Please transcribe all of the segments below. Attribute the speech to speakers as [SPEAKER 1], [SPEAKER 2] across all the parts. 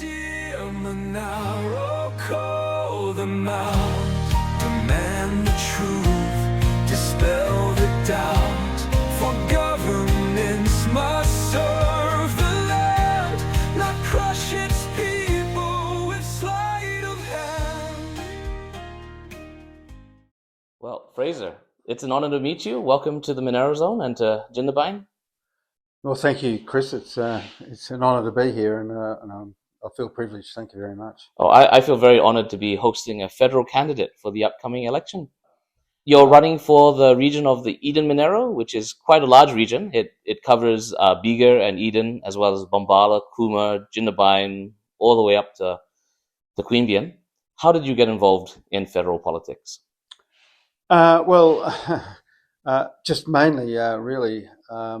[SPEAKER 1] Eden-Monaro, call them out. Demand the truth, dispel the doubt. For governments must serve the land, not crush its people with sleight of hand.
[SPEAKER 2] Well, Fraser, it's an honor to meet you. Welcome to the Monaro Zone and to Jindabyne.
[SPEAKER 3] Well, thank you, Chris. It's an honour to be here, and I feel privileged. Thank you very much.
[SPEAKER 2] Oh, I feel very honored to be hosting a federal candidate for the upcoming election. You're running for the region of the Eden-Monaro, which is quite a large region. It covers Bega and Eden, as well as Bombala, Cooma, Jindabyne, all the way up to Queanbeyan. How did you get involved in federal politics?
[SPEAKER 3] Just mainly, really, I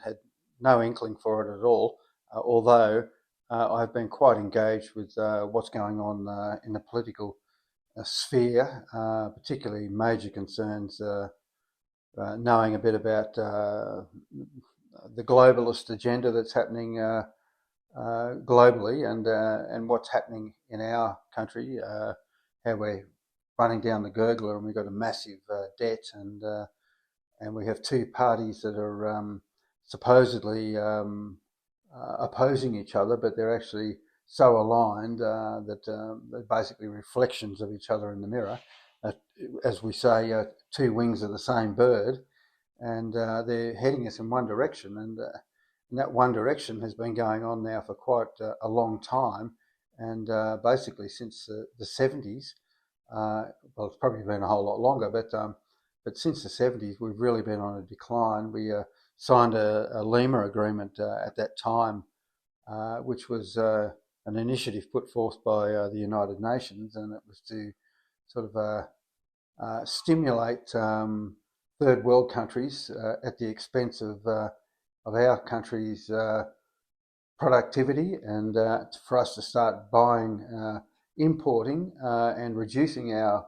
[SPEAKER 3] had no inkling for it at all. Although I've been quite engaged with what's going on in the political sphere, particularly major concerns, knowing a bit about the globalist agenda that's happening globally, and what's happening in our country, how we're running down the gurgler, and we've got a massive debt, and we have two parties that are supposedly opposing each other, but they're actually so aligned that they're basically reflections of each other in the mirror. As we say, two wings of the same bird, and they're heading us in one direction, and that one direction has been going on now for quite a long time, and basically since the 70s. Well, it's probably been a whole lot longer, but since the 70s, we've really been on a decline. We signed a Lima agreement at that time, which was an initiative put forth by the United Nations, and it was to sort of stimulate third world countries at the expense of our country's productivity, and for us to start importing and reducing our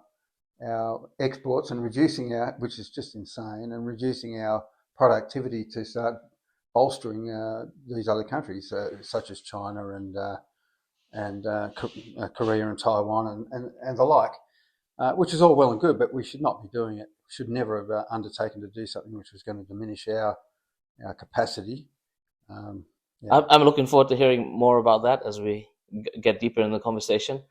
[SPEAKER 3] exports, and which is just insane, and reducing our productivity to start bolstering these other countries, such as China and Korea and Taiwan and the like, which is all well and good, but we should not be doing it. We should never have undertaken to do something which was going to diminish our capacity.
[SPEAKER 2] I'm looking forward to hearing more about that as we get deeper in the conversation.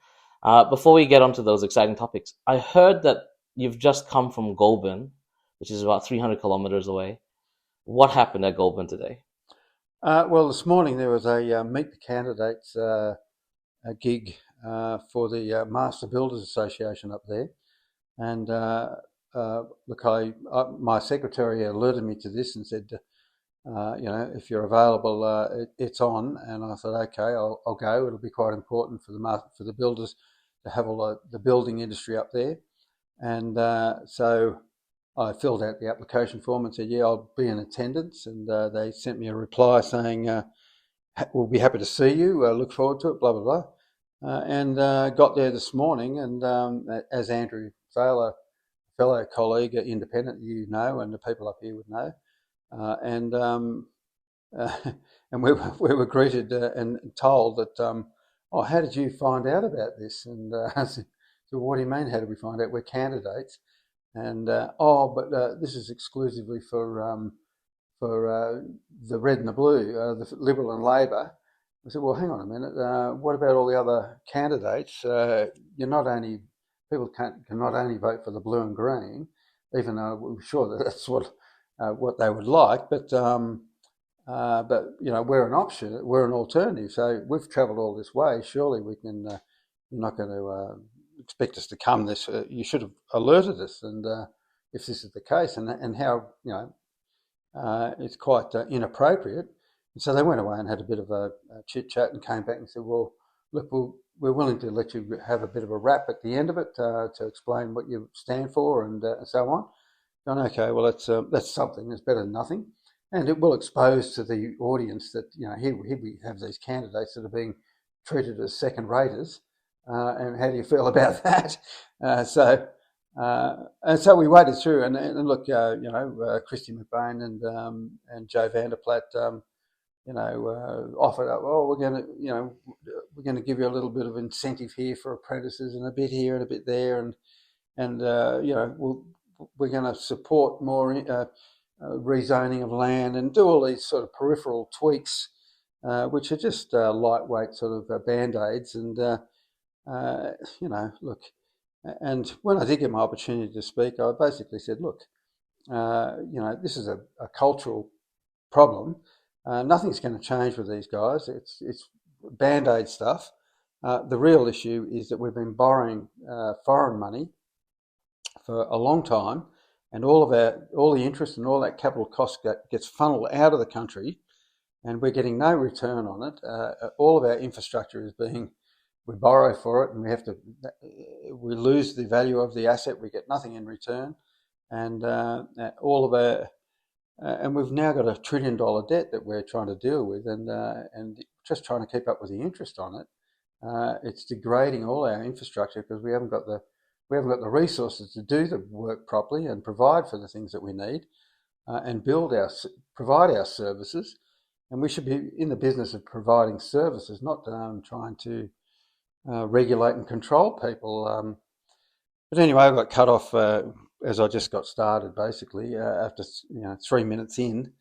[SPEAKER 2] Before we get onto those exciting topics, I heard that you've just come from Goulburn, which is about 300 kilometers away. What happened at Goulburn today?
[SPEAKER 3] Well, this morning there was a Meet the Candidates a gig for the Master Builders Association up there, and my secretary alerted me to this and said, if you're available, it's on. And I thought, okay, I'll go. It'll be quite important for the builders to have all the building industry up there. And so I filled out the application form and said, yeah, I'll be in attendance. And they sent me a reply saying, we'll be happy to see you. Look forward to it, blah, blah, blah. And got there this morning. And as Andrew Thaler, fellow colleague, independent, and the people up here would know, and we were greeted and told that, how did you find out about this? And I said, so what do you mean, how did we find out? We're candidates. And this is exclusively for the red and the blue, the Liberal and Labor. I said, well, hang on a minute. What about all the other candidates? People can not only vote for the blue and green, even though we're sure that that's what they would like, but we're an option, we're an alternative. So we've travelled all this way. Surely we can. You're not going to expect us to come this. You should have alerted us, and if this is the case, and how it's quite inappropriate. And so they went away and had a bit of a chit chat and came back and said, well, look, we're willing to let you have a bit of a rap at the end of it to explain what you stand for and so on. And okay, well that's something. It's better than nothing, and it will expose to the audience that here we have these candidates that are being treated as second raters, and how do you feel about that? And so we waded through, and look, Christy McBain and Joe Vanderplat, offered up, we're going to, we're going to give you a little bit of incentive here for apprentices and a bit here and a bit there, and we're going to support more rezoning of land and do all these sort of peripheral tweaks, which are just lightweight sort of band-aids. And look, and when I did get my opportunity to speak, I basically said, look, this is a cultural problem. Nothing's going to change with these guys. It's band-aid stuff. The real issue is that we've been borrowing foreign money for a long time, and all the interest and all that capital cost gets funneled out of the country, and we're getting no return on it. All of our infrastructure is we borrow for it, and we lose the value of the asset. We get nothing in return, and and we've now got $1 trillion debt that we're trying to deal with, and just trying to keep up with the interest on it. It's degrading all our infrastructure because we haven't got the resources to do the work properly and provide for the things that we need, and provide our services. And we should be in the business of providing services, not trying to regulate and control people. But anyway, I got cut off as I just got started, basically after 3 minutes in,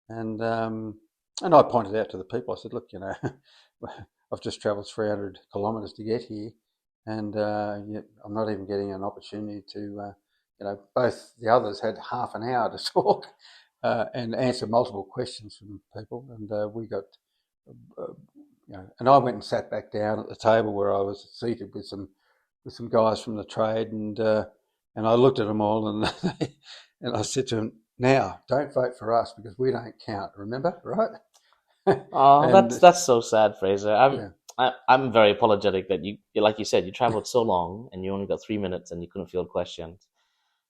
[SPEAKER 3] and I pointed out to the people. I said, look, I've just travelled 300 kilometres to get here, and I'm not even getting an opportunity to. Both the others had half an hour to talk and answer multiple questions from people, and we got. And I went and sat back down at the table where I was seated with some guys from the trade, and I looked at them all, and and I said to them, "Now, don't vote for us because we don't count. Remember, right?"
[SPEAKER 2] Oh, that's so sad, Fraser. I'm very apologetic that like you said, you traveled so long and you only got 3 minutes and you couldn't field questions.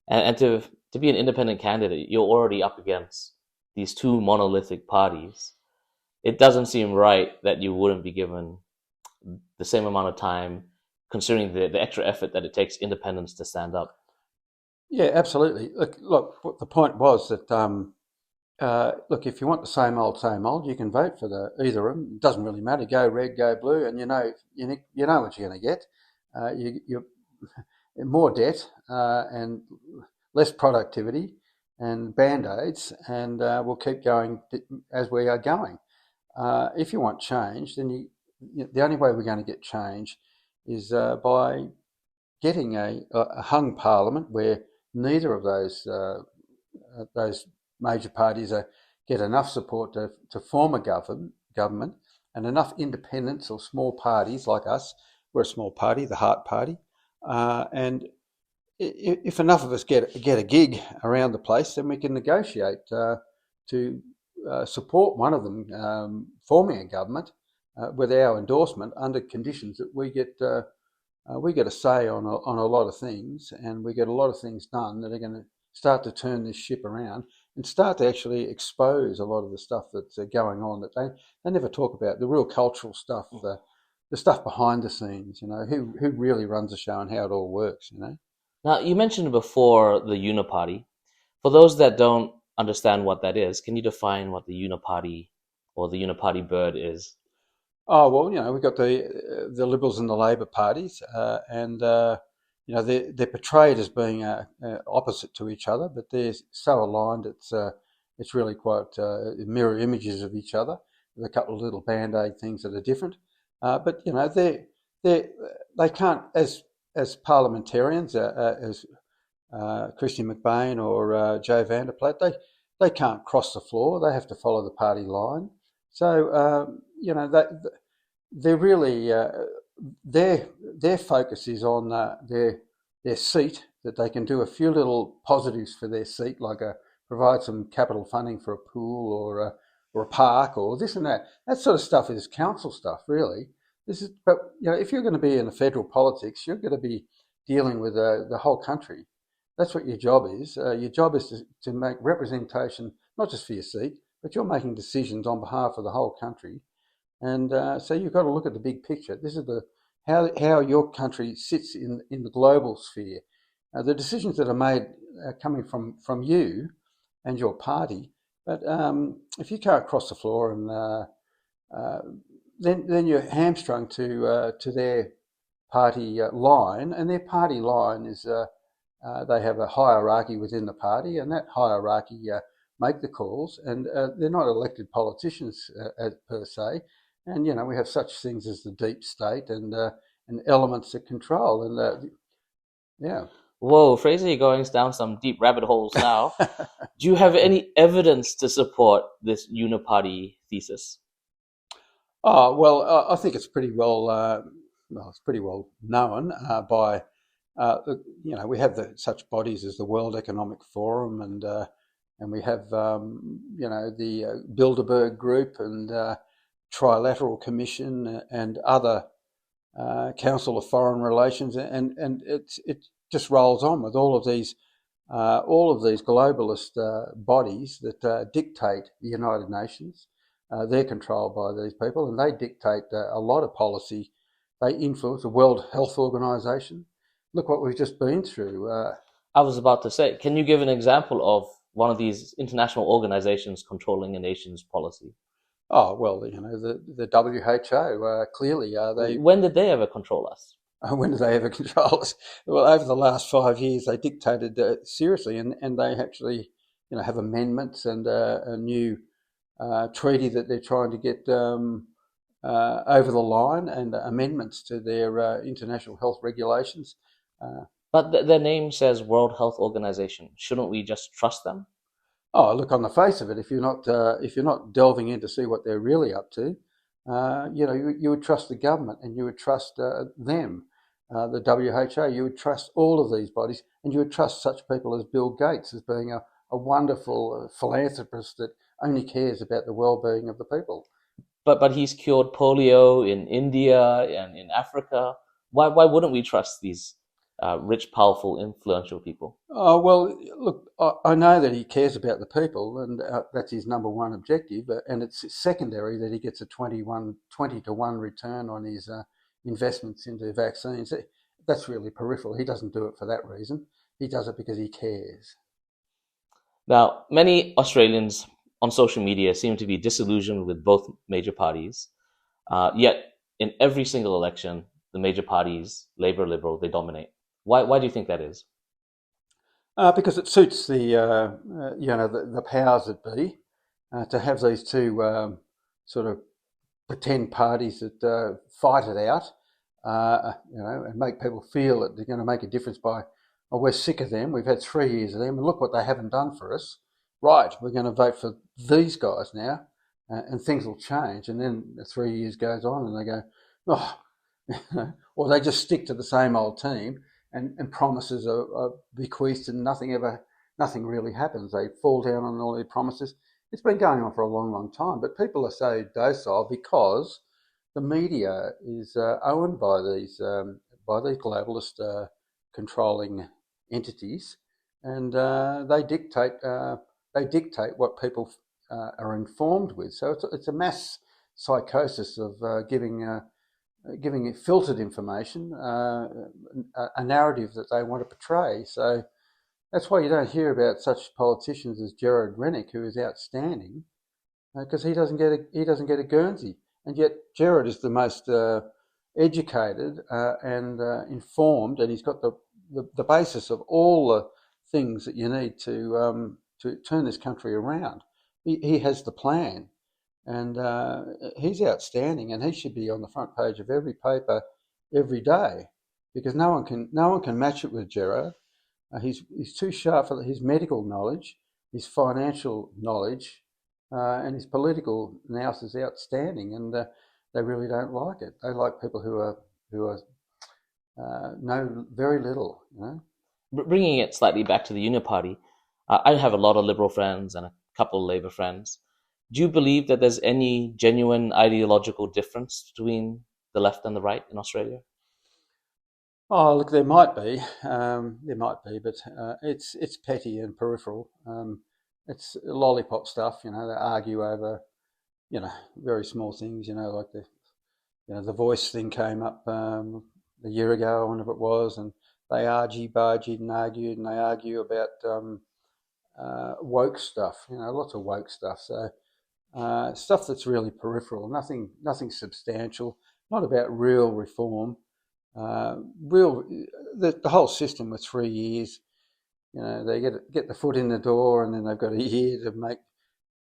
[SPEAKER 2] And to be an independent candidate, you're already up against these two monolithic parties. It doesn't seem right that you wouldn't be given the same amount of time, considering the extra effort that it takes independents to stand up.
[SPEAKER 3] Yeah, absolutely. Look, the point was that look, if you want the same old, you can vote for either of them. It doesn't really matter. Go red, go blue, and you know what you're going to get. You're more debt and less productivity and band-aids, and we'll keep going as we are going. If you want change, then the only way we're going to get change is by getting a hung parliament where neither of those major parties get enough support to form a government, and enough independents or small parties like us. We're a small party, the Heart Party, and if enough of us get a gig around the place, then we can negotiate to support one of them forming a government with our endorsement under conditions that we get a say on a lot of things, and we get a lot of things done that are going to start to turn this ship around and start to actually expose a lot of the stuff that's going on that they never talk about, the real cultural stuff, the stuff behind the scenes, who really runs the show and how it all works,
[SPEAKER 2] Now, you mentioned before the Uniparty. For those that don't understand what that is, can you define what the Uniparty or the Uniparty bird is?
[SPEAKER 3] Oh, well, we've got the Liberals and the Labor parties, and they're portrayed as being opposite to each other, but they're so aligned it's really quite mirror images of each other, with a couple of little band-aid things that are different. But they can't, as parliamentarians, as Christian McBain or Joe Vanderplat, they can't cross the floor. They have to follow the party line. So they're really their focus is on their seat, that they can do a few little positives for their seat, like provide some capital funding for a pool or a park or this and that. That sort of stuff is council stuff, really. But if you're going to be in the federal politics, you're going to be dealing with the whole country. That's what your job is. Your job is to make representation, not just for your seat, but you're making decisions on behalf of the whole country. And so you've got to look at the big picture. This is how your country sits in the global sphere. The decisions that are made are coming from you and your party. But if you can't cross the floor and then you're hamstrung to their party line, and their party line is they have a hierarchy within the party, and that hierarchy make the calls, and they're not elected politicians per se. And we have such things as the deep state and elements of control, and yeah.
[SPEAKER 2] Whoa, Fraser, you're going down some deep rabbit holes now. Do you have any evidence to support this uniparty thesis?
[SPEAKER 3] Oh well, I think it's pretty well. It's pretty well known by we have such bodies as the World Economic Forum, and we have the Bilderberg Group and Trilateral Commission and other Council of Foreign Relations, and it just rolls on with all of these globalist bodies that dictate the United Nations. They're controlled by these people, and they dictate a lot of policy. They influence the World Health Organization. Look what we've just been through.
[SPEAKER 2] I was about to say, can you give an example of one of these international organizations controlling a nation's policy?
[SPEAKER 3] Oh well, the WHO clearly they.
[SPEAKER 2] When did they ever control us?
[SPEAKER 3] When did they ever control us? Well, over the last 5 years, they dictated seriously, and they actually, have amendments and a new treaty that they're trying to get over the line, and amendments to their international health regulations.
[SPEAKER 2] But their name says World Health Organization. Shouldn't we just trust them?
[SPEAKER 3] Oh, look, on the face of it, if you're not delving in to see what they're really up to, you would trust the government, and you would trust them, the WHO. You would trust all of these bodies, and you would trust such people as Bill Gates as being a wonderful philanthropist that only cares about the well-being of the people.
[SPEAKER 2] But he's cured polio in India and in Africa. Why wouldn't we trust these rich, powerful, influential people?
[SPEAKER 3] Oh, well, look, I know that he cares about the people, and that's his number one objective, and it's secondary that he gets a 20 to 1 return on his investments into vaccines. That's really peripheral. He doesn't do it for that reason. He does it because he cares.
[SPEAKER 2] Now, many Australians on social media seem to be disillusioned with both major parties, yet in every single election, the major parties, Labor, Liberal, they dominate. Why do you think that is?
[SPEAKER 3] Because it suits the powers that be to have these two sort of pretend parties that fight it out, and make people feel that they're going to make a difference by, oh, we're sick of them. We've had 3 years of them, and look what they haven't done for us. Right, we're going to vote for these guys now, and things will change. And then the 3 years goes on, and they go, oh, or they just stick to the same old team. And promises are bequeathed, and nothing really happens. They fall down on all their promises. It's been going on for a long, long time, but people are so docile because the media is owned by these globalist controlling entities, and they dictate what people are informed with. So it's a mass psychosis of giving it filtered information, a narrative that they want to portray. So that's why you don't hear about such politicians as Gerard Rennick, who is outstanding, because he doesn't get a Guernsey, and yet Gerard is the most educated and informed, and he's got the basis of all the things that you need to turn this country around. He has the plan. And he's outstanding, and he should be on the front page of every paper every day, because no one can match it with Gerard. He's too sharp for his medical knowledge, his financial knowledge, and his political nous is outstanding. And they really don't like it. They like people who know very little.
[SPEAKER 2] Bringing it slightly back to the Uniparty, I have a lot of Liberal friends and a couple of Labor friends. Do you believe that there's any genuine ideological difference between the left and the right in Australia?
[SPEAKER 3] Oh, look, there might be, but it's petty and peripheral. It's lollipop stuff, They argue over, very small things. Like the voice thing came up a year ago, whenever it was, and they argy-bargied and argued, and they argue about woke stuff. Lots of woke stuff. So. stuff that's really peripheral, nothing substantial, not about real reform. The whole system was 3 years. They get the foot in the door, and then they've got a year to make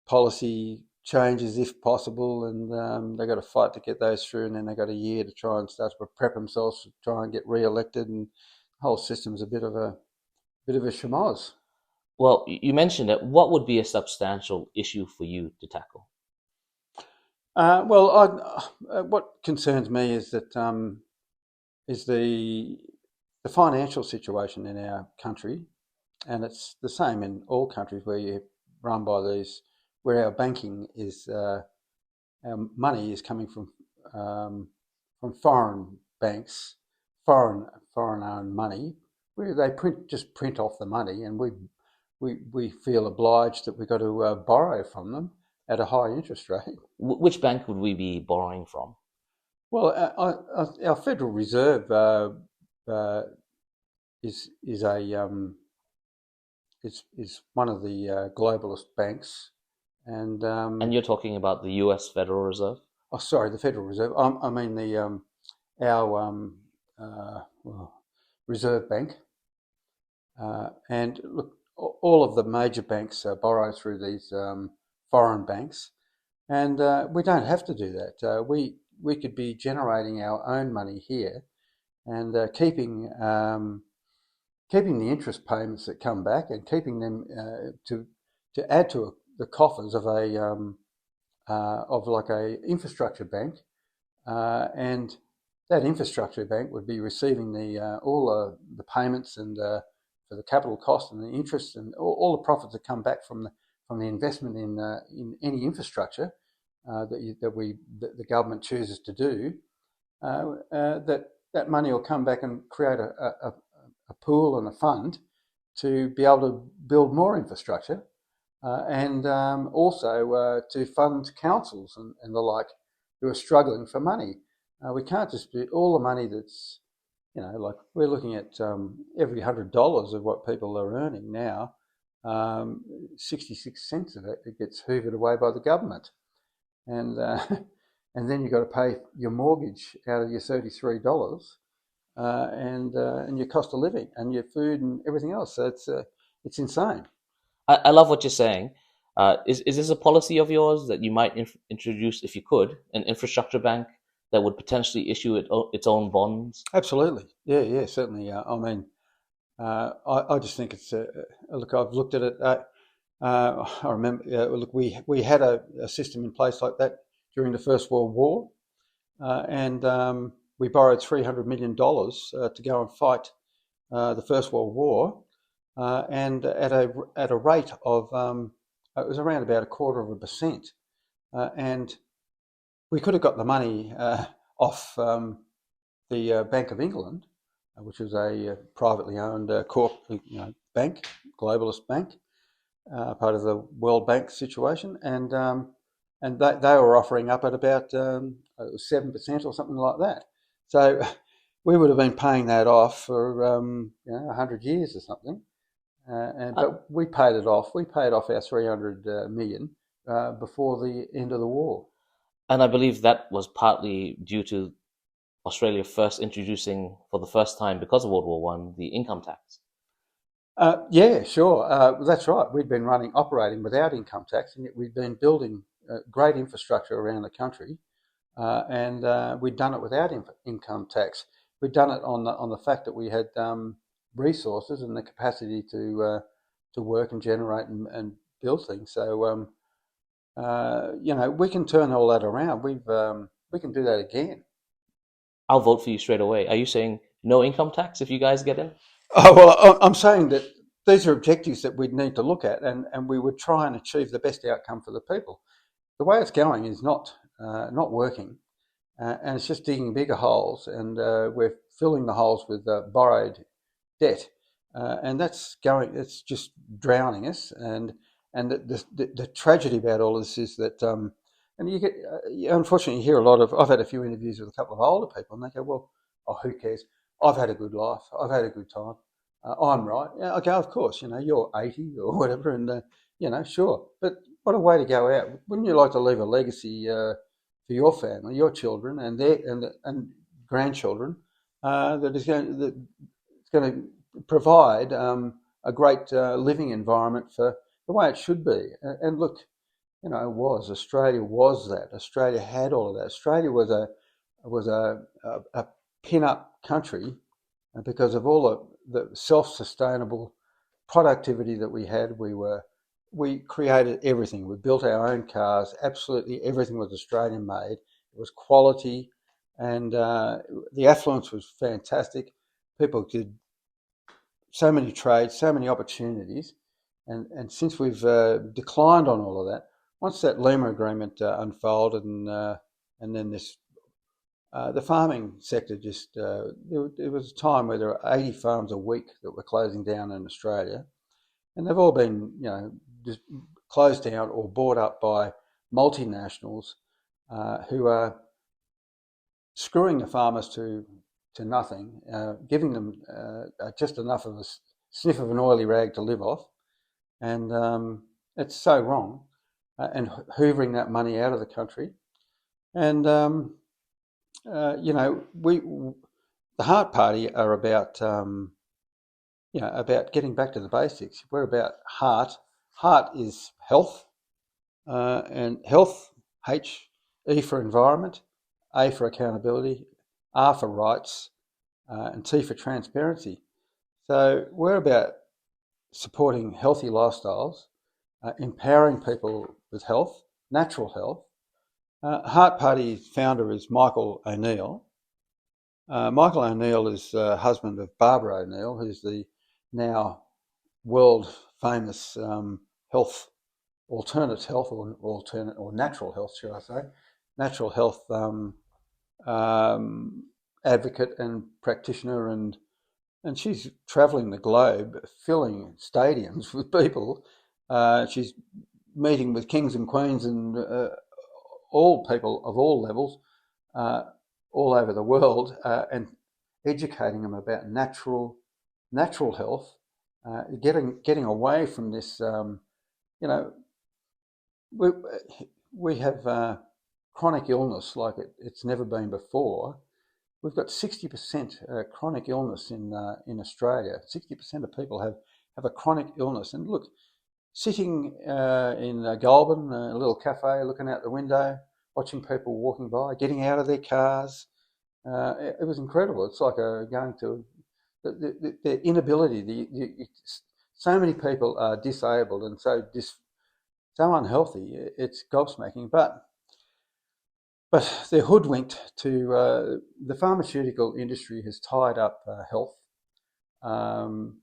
[SPEAKER 3] policy changes if possible, and they've got to fight to get those through, and then they've got a year to try and start to prep themselves to try and get re-elected, and the whole system's a bit of a schmoz.
[SPEAKER 2] Well, you mentioned it. What would be a substantial issue for you to tackle?
[SPEAKER 3] What concerns me is that is the financial situation in our country, and it's the same in all countries where you run by these, where our banking is, our money is coming from foreign banks, foreign owned money, where they print off the money, and we feel obliged that we've got to borrow from them at a high interest rate.
[SPEAKER 2] Which bank would we be borrowing from?
[SPEAKER 3] Well, our Federal Reserve is one of the globalist banks,
[SPEAKER 2] and you're talking about the U.S. Federal Reserve?
[SPEAKER 3] Oh, sorry, the Federal Reserve. I mean our Reserve Bank. And look, all of the major banks borrow through these foreign banks, and we don't have to do that. We could be generating our own money here, and keeping the interest payments that come back, and keeping them to add to the coffers of like a infrastructure bank, and that infrastructure bank would be receiving all the payments and for the capital cost and the interest and all the profits that come back from the investment in any infrastructure that the government chooses to do. That money will come back and create a pool and a fund to be able to build more infrastructure, and also to fund councils and the like who are struggling for money. We can't just do all the money that's, like we're looking at every $100 of what people are earning now, 66 cents of it gets hoovered away by the government, and and then you've got to pay your mortgage out of your $33, and your cost of living and your food and everything else. So it's insane.
[SPEAKER 2] I love what you're saying. Is this a policy of yours that you might introduce, if you could, an infrastructure bank that would potentially issue its own bonds?
[SPEAKER 3] Absolutely. Yeah, certainly. I mean, I just think it's look. I've looked at it. I remember. Look, we had a system in place like that during the First World War, and we borrowed $300 million to go and fight the First World War, and at a rate of it was around about 0.25%, and we could have got the money off the Bank of England, which was a privately owned bank, globalist bank, part of the World Bank situation, and they were offering up at about 7% or something like that. So we would have been paying that off for 100 years or something, but we paid it off. We paid off our 300 million before the end of the war.
[SPEAKER 2] And I believe that was partly due to Australia first introducing, for the first time because of World War One, the income tax.
[SPEAKER 3] Yeah, sure. That's right. We'd been operating without income tax, and yet we'd been building great infrastructure around the country, and we'd done it without income tax. We'd done it on the fact that we had resources and the capacity to work and generate and build things. So we can turn all that around. We can do that again.
[SPEAKER 2] I'll vote for you straight away. Are you saying no income tax if you guys get in?
[SPEAKER 3] Oh, well, I'm saying that these are objectives that we'd need to look at, and we would try and achieve the best outcome for the people. The way it's going is not working, and it's just digging bigger holes, and we're filling the holes with borrowed debt, and it's just drowning us. And the tragedy about all this is that, and unfortunately you hear a lot of. I've had a few interviews with a couple of older people, and they go, "Well, who cares? I've had a good life. I've had a good time. I'm right." Yeah, okay, of course. You're 80 or whatever, and sure. But what a way to go out. Wouldn't you like to leave a legacy for your family, your children, and grandchildren that is going to provide a great living environment for the way it should be? And look, Australia was that. Australia had all of that. Australia was a pin-up country because of all the self-sustainable productivity that we had. We created everything. We built our own cars. Absolutely everything was Australian made. It was quality, and the affluence was fantastic. People did so many trades, so many opportunities, and since we've declined on all of that, once that Lima Agreement unfolded, and then this the farming sector just there was a time where there were 80 farms a week that were closing down in Australia, and they've all been just closed down or bought up by multinationals who are screwing the farmers to nothing, giving them just enough of a sniff of an oily rag to live off, and it's so wrong, and hoovering that money out of the country, and we the Heart Party are about about getting back to the basics. We're about heart. Heart is health, and health, H, E for environment, A for accountability, R for rights, and T for transparency. So we're about supporting healthy lifestyles, empowering people with health, natural health. Heart Party's founder is Michael O'Neill. Michael O'Neill is husband of Barbara O'Neill, who's the now world famous alternate health or natural health, should I say, natural health advocate and practitioner, and she's travelling the globe, filling stadiums with people. She's meeting with kings and queens and all people of all levels, all over the world, and educating them about natural health, getting away from this. We have chronic illness like it's never been before. We've got 60% chronic illness in Australia. 60% of people have a chronic illness. And look, sitting in Goulburn, a little cafe, looking out the window, watching people walking by, getting out of their cars, it was incredible. It's like going to the inability. So many people are disabled and so unhealthy. It's gobsmacking, but they're hoodwinked to the pharmaceutical industry has tied up health. So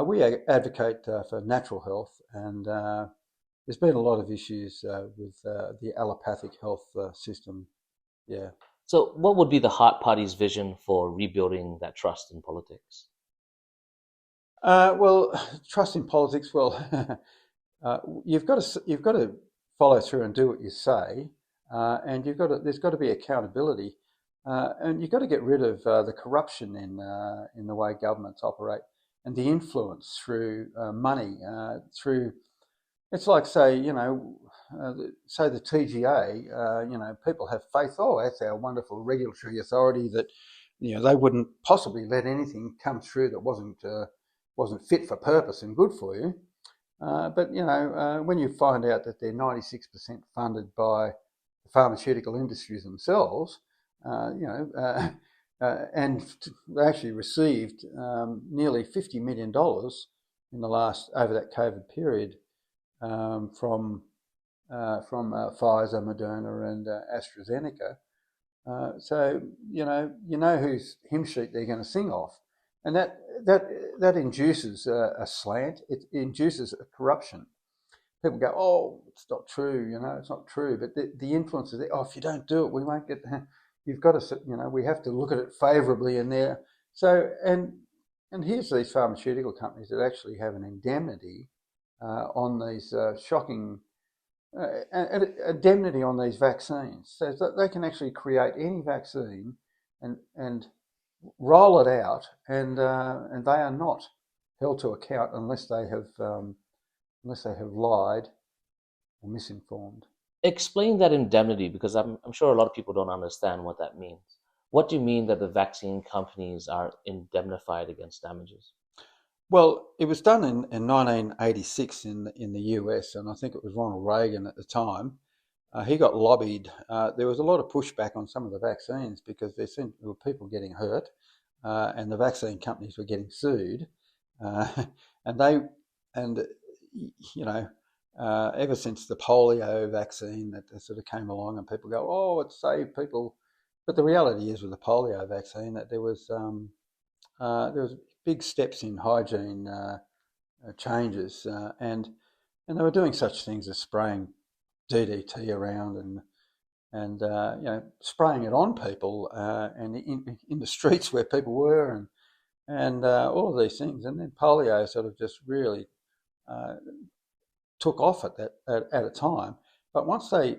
[SPEAKER 3] we advocate for natural health, and there's been a lot of issues with the allopathic health system. Yeah.
[SPEAKER 2] So what would be the Heart Party's vision for rebuilding that trust in politics?
[SPEAKER 3] Well, trust in politics. Well, you've got to follow through and do what you say, and there's got to be accountability, and you've got to get rid of the corruption in the way governments operate, and the influence through money, through. It's like say the TGA. People have faith. Oh, that's our wonderful regulatory authority that they wouldn't possibly let anything come through that wasn't fit for purpose and good for you. But when you find out that they're 96% funded by the pharmaceutical industries themselves, and they actually received nearly $50 million over that COVID period from Pfizer, Moderna, and AstraZeneca. So you know whose hymn sheet they're going to sing off, and that induces a slant. It induces a corruption. People go, oh, it's not true. It's not true. But the influence is there. Oh, if you don't do it, we won't get. You've got to, we have to look at it favourably in there. So and here's these pharmaceutical companies that actually have an indemnity on these shocking. Indemnity on these vaccines, so that they can actually create any vaccine and roll it out, and they are not held to account unless they have unless they have lied or misinformed.
[SPEAKER 2] Explain that indemnity, because I'm sure a lot of people don't understand what that means. What do you mean that the vaccine companies are indemnified against damages?
[SPEAKER 3] Well, it was done in 1986 in the US, and I think it was Ronald Reagan at the time. He got lobbied. There was a lot of pushback on some of the vaccines because there were people getting hurt, and the vaccine companies were getting sued, uh, and they and you know ever since the polio vaccine that sort of came along, and people go, oh, it saved people, but the reality is with the polio vaccine that there was big steps in hygiene changes, and they were doing such things as spraying DDT around and spraying it on people and in the streets where people were and all of these things, and then polio sort of just really uh, took off at a time. But once they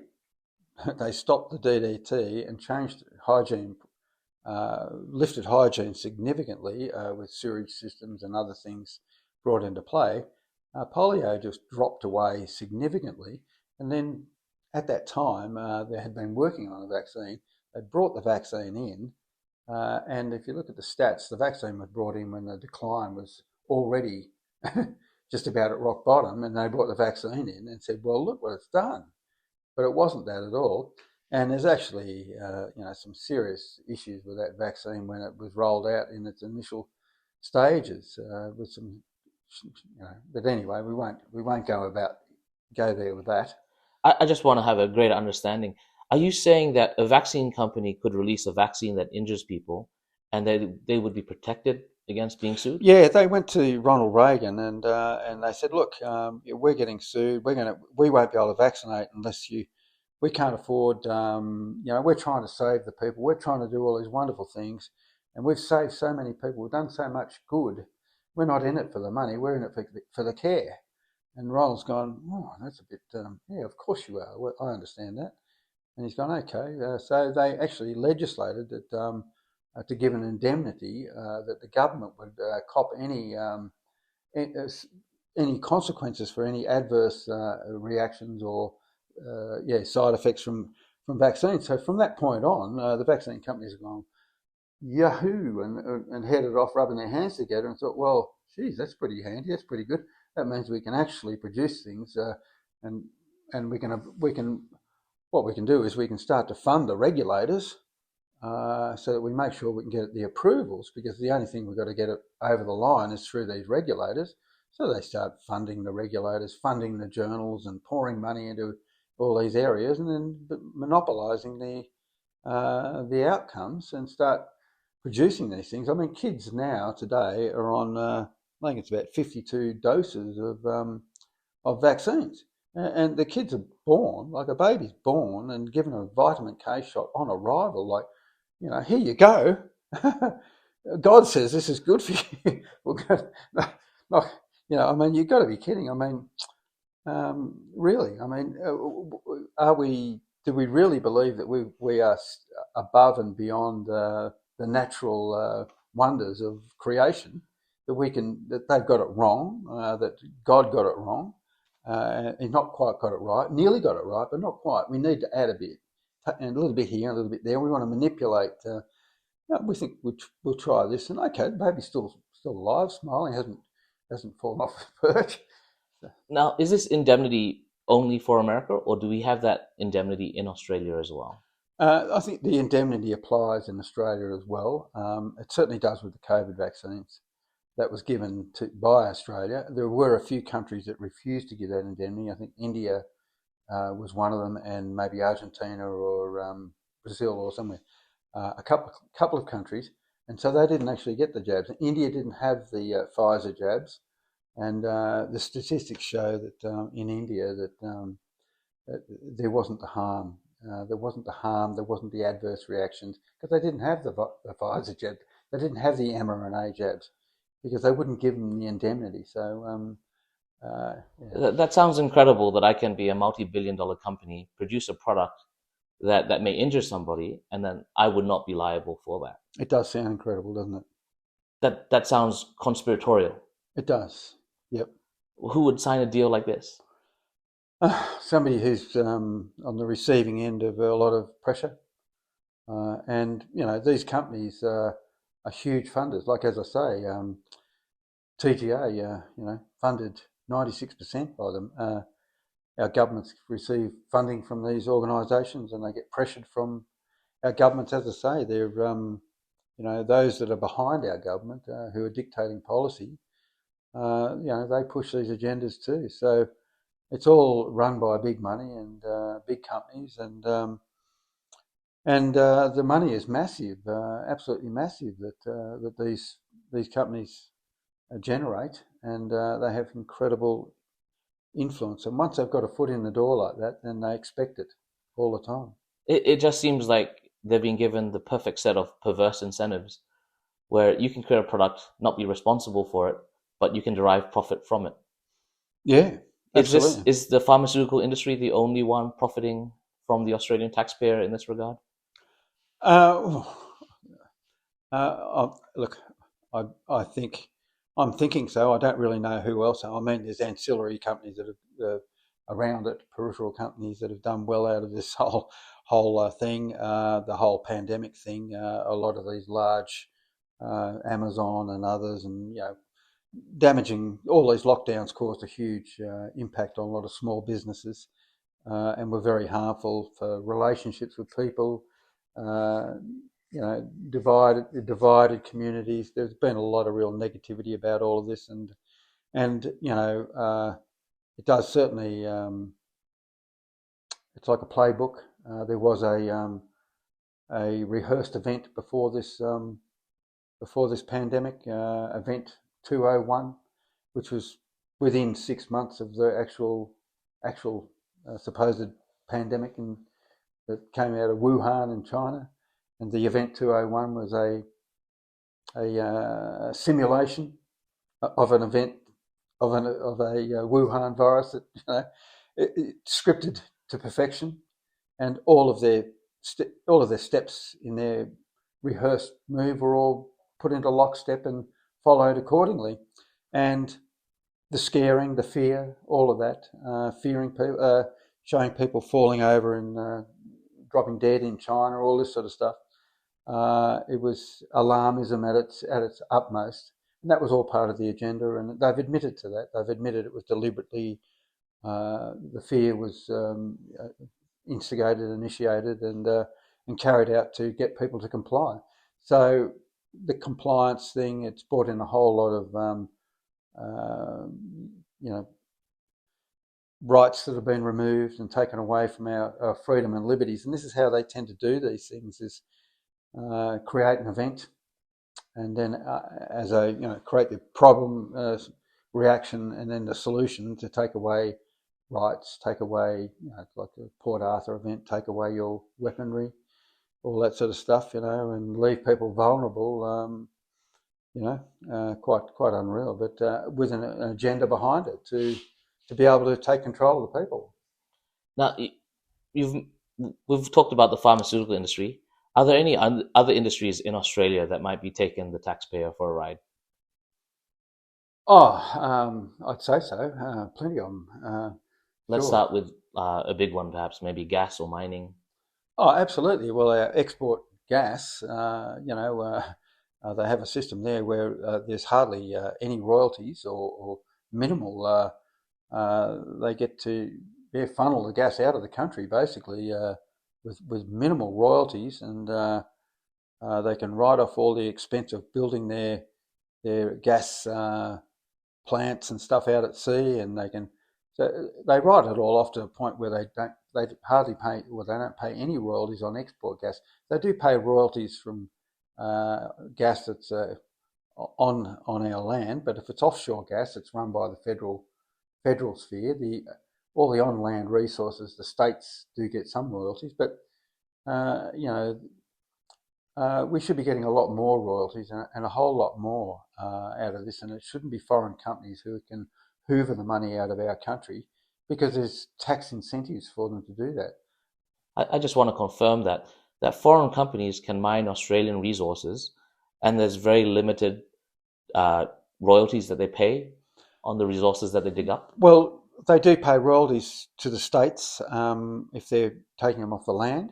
[SPEAKER 3] stopped the DDT and changed hygiene, lifted hygiene significantly with sewage systems and other things brought into play, polio just dropped away significantly. And then at that time, they had been working on a vaccine. They brought the vaccine in, and if you look at the stats, the vaccine was brought in when the decline was already just about at rock bottom, and they brought the vaccine in and said, well, look what it's done. But it wasn't that at all. And there's actually, some serious issues with that vaccine when it was rolled out in its initial stages with some, But anyway, we won't go there with that.
[SPEAKER 2] I just want to have a greater understanding. Are you saying that a vaccine company could release a vaccine that injures people and they would be protected against being sued?
[SPEAKER 3] Yeah, they went to Ronald Reagan and they said, look, we're getting sued. We won't be able to vaccinate unless you. We can't afford. We're trying to save the people. We're trying to do all these wonderful things, and we've saved so many people. We've done so much good. We're not in it for the money. We're in it for the care. And Ronald's gone, oh, that's a bit. Yeah, of course you are. Well, I understand that. And he's gone, okay. So they actually legislated that to give an indemnity that the government would cop any consequences for any adverse reactions or side effects from vaccines. So from that point on, the vaccine companies have gone yahoo and headed off rubbing their hands together and thought, well, geez, that's pretty handy. That's pretty good. That means we can actually produce things and we can what we can do is we can start to fund the regulators so that we make sure we can get the approvals, because the only thing we've got to get it over the line is through these regulators. So they start funding the regulators, funding the journals, and pouring money into all these areas, and then monopolising the outcomes and start producing these things. I mean, kids now today are on, I think it's about 52 doses of vaccines. And the kids are born, like a baby's born and given a vitamin K shot on arrival, like, here you go. God says this is good for you. You've got to be kidding. I mean, really, I mean, do we really believe that we are above and beyond the natural wonders of creation, that they've got it wrong, that God got it wrong, he's not quite got it right, nearly got it right, but not quite. We need to add a bit, and a little bit here, a little bit there. We want to manipulate. We think we'll try this, and okay, the baby's still alive, smiling, hasn't fallen off the perch.
[SPEAKER 2] Now, is this indemnity only for America, or do we have that indemnity in Australia as well?
[SPEAKER 3] I think the indemnity applies in Australia as well. It certainly does with the COVID vaccines that was given by Australia. There were a few countries that refused to give that indemnity. I think India was one of them, and maybe Argentina or Brazil or somewhere. A couple of countries, and so they didn't actually get the jabs. India didn't have the Pfizer jabs, and the statistics show that in India that there wasn't the harm. There wasn't the adverse reactions, because they didn't have the Pfizer jab. They didn't have the mRNA jabs because they wouldn't give them the indemnity. So
[SPEAKER 2] That sounds incredible, that I can be a multi-billion-dollar company, produce a product that may injure somebody, and then I would not be liable for that.
[SPEAKER 3] It does sound incredible, doesn't it?
[SPEAKER 2] That sounds conspiratorial.
[SPEAKER 3] It does. Yep.
[SPEAKER 2] Who would sign a deal like this?
[SPEAKER 3] Somebody who's on the receiving end of a lot of pressure. And, these companies are huge funders. Like, as I say, TGA, funded 96% by them. Our governments receive funding from these organisations and they get pressured from our governments. As I say, they're, those that are behind our government who are dictating policy, they push these agendas too. So it's all run by big money and big companies, and the money is massive, absolutely massive that these companies generate, and they have incredible influence. And once they've got a foot in the door like that, then they expect it all the time.
[SPEAKER 2] It just seems like they've been given the perfect set of perverse incentives where you can create a product, not be responsible for it, but you can derive profit from it.
[SPEAKER 3] Yeah, absolutely.
[SPEAKER 2] Is the pharmaceutical industry the only one profiting from the Australian taxpayer in this regard?
[SPEAKER 3] Look, I think I'm thinking so. I don't really know who else. I mean, there's ancillary companies that are around it, peripheral companies that have done well out of this whole thing, the whole pandemic thing. A lot of these large Amazon and others, and damaging. All these lockdowns caused a huge impact on a lot of small businesses, and were very harmful for relationships with people. Divided communities. There's been a lot of real negativity about all of this, and it does certainly. It's like a playbook. There was a rehearsed event before this pandemic, event 201, which was within 6 months of the actual supposed pandemic, and that came out of Wuhan in China. And the event 201 was a simulation of an event of a Wuhan virus that scripted to perfection, and all of their steps in their rehearsed move were all put into lockstep and followed accordingly. And the scaring, the fear, all of that, fearing people, showing people falling over and dropping dead in China, all this sort of stuff. It was alarmism at its utmost, and that was all part of the agenda. And they've admitted to that. They've admitted it was deliberately. The fear was instigated, initiated, and carried out to get people to comply. So the compliance thing, it's brought in a whole lot of rights that have been removed and taken away from our freedom and liberties. And this is how they tend to do these things: is create an event, and then create the problem, reaction, and then the solution to take away rights, take away, like the Port Arthur event, take away your weaponry, all that sort of stuff, and leave people vulnerable. Quite unreal, but with an agenda behind it to be able to take control of the people.
[SPEAKER 2] Now, we've talked about the pharmaceutical industry. Are there any other industries in Australia that might be taking the taxpayer for a ride?
[SPEAKER 3] I'd say so. Plenty of them.
[SPEAKER 2] Let's
[SPEAKER 3] Sure.
[SPEAKER 2] start with a big one, perhaps, maybe gas or mining.
[SPEAKER 3] Oh, absolutely. Well, our export gas, they have a system there where there's hardly any royalties or minimal. They get to funnel the gas out of the country basically with minimal royalties, and they can write off all the expense of building their gas plants and stuff out at sea, and they write it all off to a point where they hardly pay. Well, they don't pay any royalties on export gas. They do pay royalties from gas that's on our land, but if it's offshore gas, it's run by the federal sphere. All the on-land resources, the states do get some royalties, but we should be getting a lot more royalties and a whole lot more out of this, and it shouldn't be foreign companies who can hoover the money out of our country, because there's tax incentives for them to do that.
[SPEAKER 2] I just want to confirm that foreign companies can mine Australian resources, and there's very limited royalties that they pay. on the resources that they dig up?
[SPEAKER 3] Well, they do pay royalties to the states if they're taking them off the land.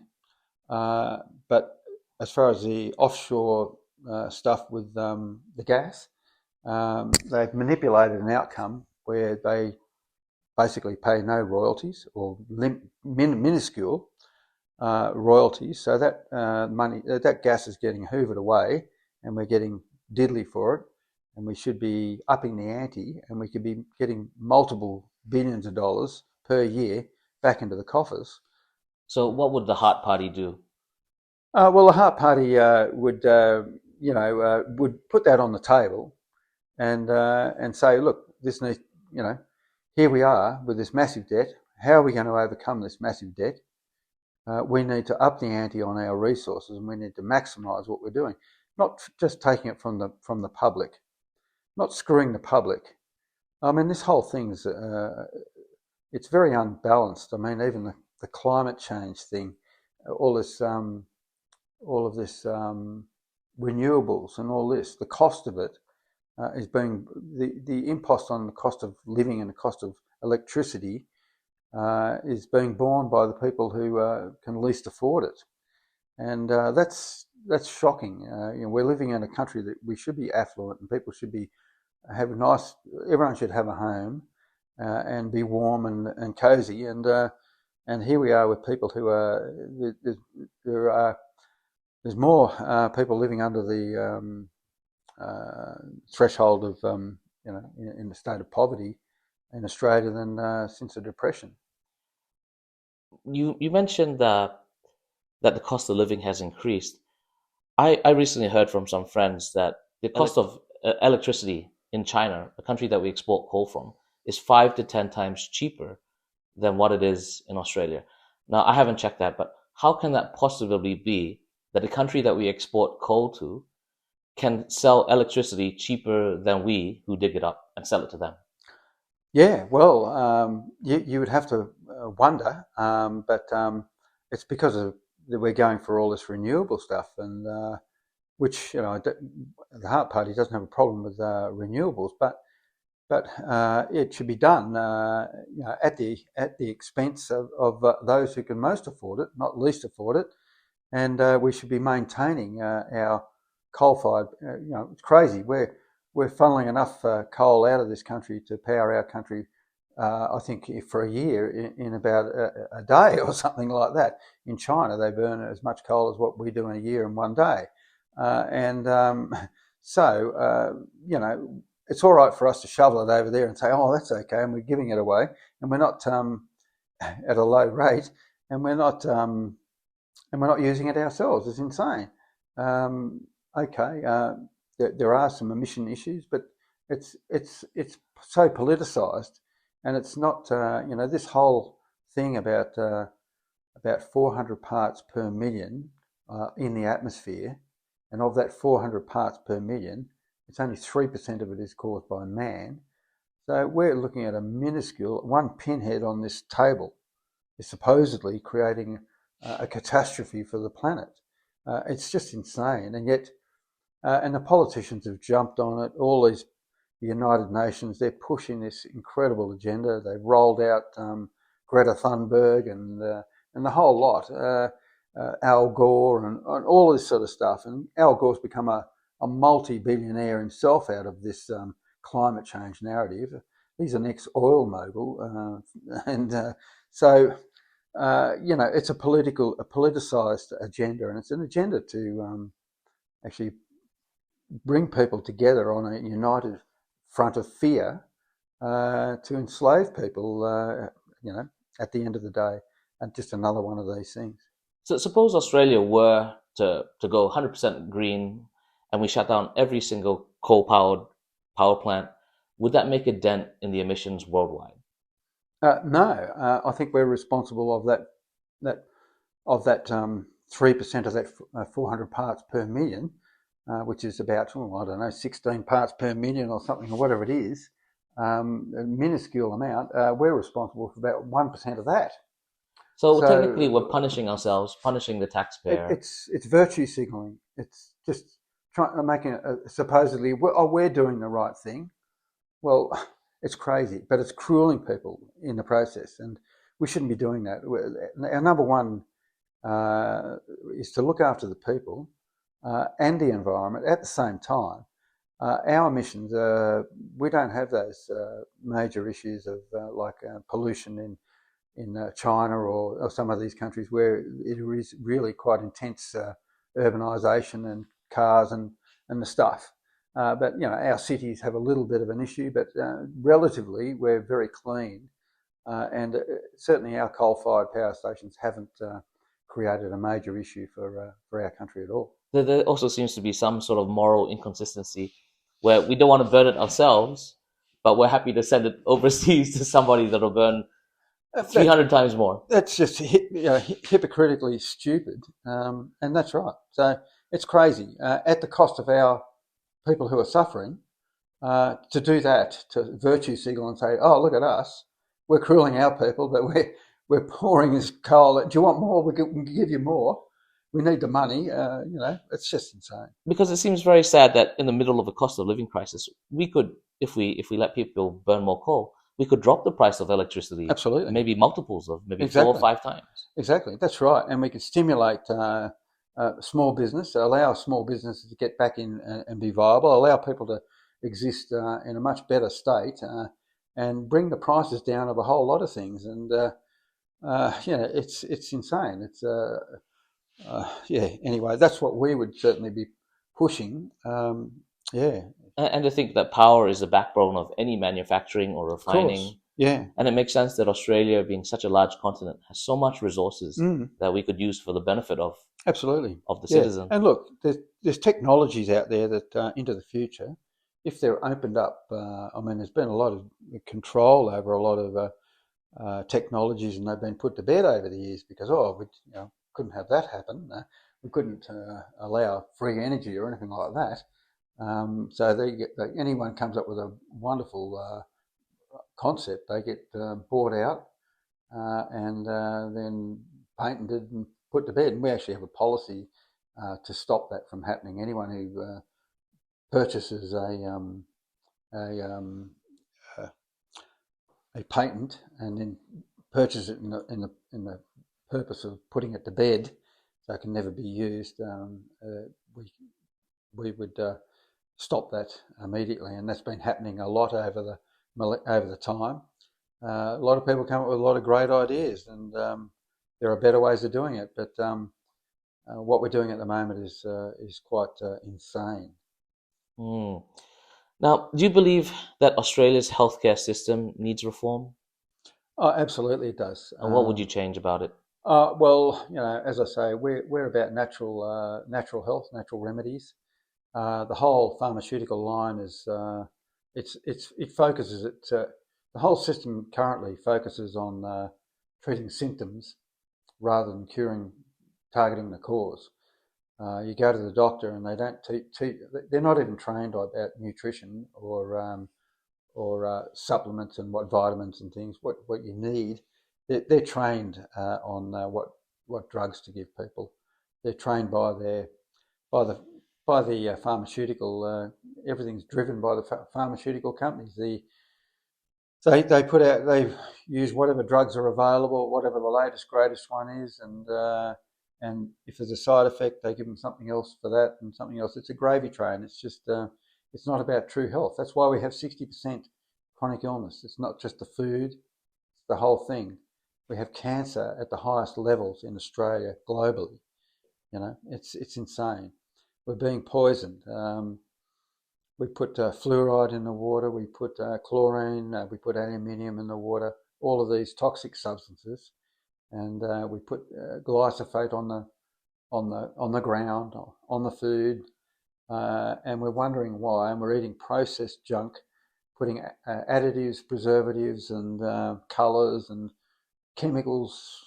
[SPEAKER 3] But as far as the offshore stuff with the gas, they've manipulated an outcome where they basically pay no royalties or minuscule royalties. So that money, that gas is getting hoovered away, and we're getting diddly for it. And we should be upping the ante, and we could be getting multiple billions of dollars per year back into the coffers.
[SPEAKER 2] So what would the Heart Party do?
[SPEAKER 3] Well, the Heart Party would put that on the table and say, look, this needs, here we are with this massive debt. How are we going to overcome this massive debt? We need to up the ante on our resources, and we need to maximise what we're doing, not just taking it from the public, not screwing the public. I mean, this whole thing's it's very unbalanced. I mean, even the climate change thing, all of this renewables and all this, the cost of it is being the impost on the cost of living and the cost of electricity is being borne by the people who can least afford it, and that's shocking. We're living in a country that we should be affluent, and people should be everyone should have a home and be warm and cosy, and here we are with people who are there's more people living under the threshold of in the state of poverty in Australia than since the Depression.
[SPEAKER 2] You mentioned that the cost of living has increased. I recently heard from some friends that the cost of electricity in China, a country that we export coal from, is 5 to 10 times cheaper than what it is in Australia. Now, I haven't checked that, but how can that possibly be that a country that we export coal to can sell electricity cheaper than we, who dig it up, and sell it to them?
[SPEAKER 3] Yeah, well, you would have to wonder, but it's because of we're going for all this renewable stuff, and which the Heart Party doesn't have a problem with renewables, but it should be done at the expense of those who can most afford it, not least afford it, and we should be maintaining our coal-fired. It's crazy. We're funneling enough coal out of this country to power our country. I think for a year in about a day or something like that. In China, they burn as much coal as what we do in a year in one day, it's all right for us to shovel it over there and say, oh, that's okay, and we're giving it away, and we're not at a low rate, and we're not using it ourselves. It's insane. There are some emission issues, but it's so politicised, and it's not. This whole thing about 400 parts per million in the atmosphere, and of that 400 parts per million, it's only 3% of it is caused by man. So we're looking at a minuscule, one pinhead on this table is supposedly creating a catastrophe for the planet. It's just insane, and yet, and the politicians have jumped on it. All these United Nations, they're pushing this incredible agenda. They've rolled out Greta Thunberg and the whole lot, Al Gore and all this sort of stuff. And Al Gore's become a multi-billionaire himself out of this climate change narrative. He's an ex-oil mogul, it's a politicized agenda, and it's an agenda to actually bring people together on a united front of fear to enslave people. At the end of the day, and just another one of these things.
[SPEAKER 2] So suppose Australia were to go 100% green, and we shut down every single coal-powered power plant. Would that make a dent in the emissions worldwide?
[SPEAKER 3] No, I think we're responsible of that 3% of that 400 parts per million, which is about 16 parts per million or something, or whatever it is, a minuscule amount. We're responsible for about 1% of that.
[SPEAKER 2] So technically, we're punishing ourselves, punishing the taxpayer.
[SPEAKER 3] It's virtue signaling. It's just making it supposedly we're doing the right thing. Well, It's crazy, but it's crueling people in the process, and we shouldn't be doing that. Our number one is to look after the people and the environment at the same time. Our emissions, we don't have those major issues of pollution in China or some of these countries where it is really quite intense urbanisation and cars and the stuff. But our cities have a little bit of an issue, but relatively we're very clean, and certainly our coal-fired power stations haven't created a major issue for our country at all.
[SPEAKER 2] There also seems to be some sort of moral inconsistency where we don't want to burn it ourselves, but we're happy to send it overseas to somebody that'll burn 300 times more.
[SPEAKER 3] That's just hypocritically stupid, and that's right. So it's crazy at the cost of our people who are suffering to do that, to virtue signal and say, "Oh, look at us, we're crueling our people, but we're pouring this coal. Do you want more? We can give you more. We need the money." It's just insane.
[SPEAKER 2] Because it seems very sad that in the middle of a cost of living crisis, we could, if we let people burn more coal, we could drop the price of electricity.
[SPEAKER 3] Absolutely.
[SPEAKER 2] Maybe multiples of maybe
[SPEAKER 3] Exactly.
[SPEAKER 2] 4 or 5 times.
[SPEAKER 3] Exactly, that's right. And we could stimulate small business, allow small businesses to get back in and be viable, allow people to exist in a much better state, and bring the prices down of a whole lot of things. And it's insane. It's Anyway, that's what we would certainly be pushing.
[SPEAKER 2] And to think that power is the backbone of any manufacturing or refining.
[SPEAKER 3] Yeah.
[SPEAKER 2] And it makes sense that Australia, being such a large continent, has so much resources that we could use for the benefit of
[SPEAKER 3] absolutely
[SPEAKER 2] of the citizen.
[SPEAKER 3] And look, there's technologies out there that into the future, if they're opened up, there's been a lot of control over a lot of technologies, and they've been put to bed over the years because we couldn't have that happen. We couldn't allow free energy or anything like that. So anyone comes up with a wonderful concept, they get bought out and then patented and put to bed. And we actually have a policy to stop that from happening. Anyone who purchases a patent and then purchases it in the purpose of putting it to bed, so it can never be used, we would stop that immediately, and that's been happening a lot over the time. A lot of people come up with a lot of great ideas, and there are better ways of doing it. But what we're doing at the moment is quite insane.
[SPEAKER 2] Now, do you believe that Australia's healthcare system needs reform?
[SPEAKER 3] Oh, absolutely, it does.
[SPEAKER 2] And what would you change about it?
[SPEAKER 3] Well, as I say, we're about natural health, natural remedies. The whole pharmaceutical line is it focuses the whole system currently focuses on treating symptoms rather than targeting the cause. You go to the doctor and they don't they're not even trained about nutrition or supplements and what vitamins and things what you need. They're trained on what drugs to give people. They're trained by the pharmaceutical. Everything's driven by the pharmaceutical companies. They use whatever drugs are available, whatever the latest greatest one is, and if there's a side effect, they give them something else for that and something else. It's a gravy train. It's just it's not about true health. That's why we have 60% chronic illness. It's not just the food; it's the whole thing. We have cancer at the highest levels in Australia globally. It's insane. We're being poisoned. We put fluoride in the water. We put chlorine. We put aluminium in the water. All of these toxic substances, and we put glyphosate on the ground, on the food, and we're wondering why. And we're eating processed junk, putting additives, preservatives, and colours and chemicals.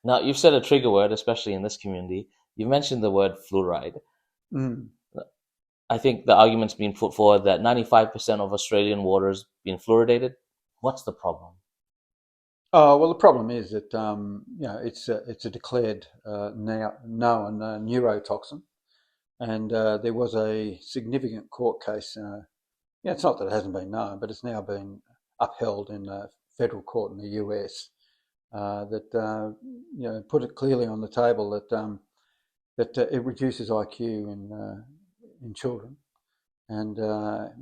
[SPEAKER 2] Now, you've said a trigger word, especially in this community. You mentioned the word fluoride. I think the argument's been put forward that 95% of Australian water is being fluoridated. What's the problem?
[SPEAKER 3] Oh, well, the problem is that it's a declared now known neurotoxin, and there was a significant court case Yeah, it's not that it hasn't been known, but it's now been upheld in a federal court in the US that put it clearly on the table that it reduces IQ in children and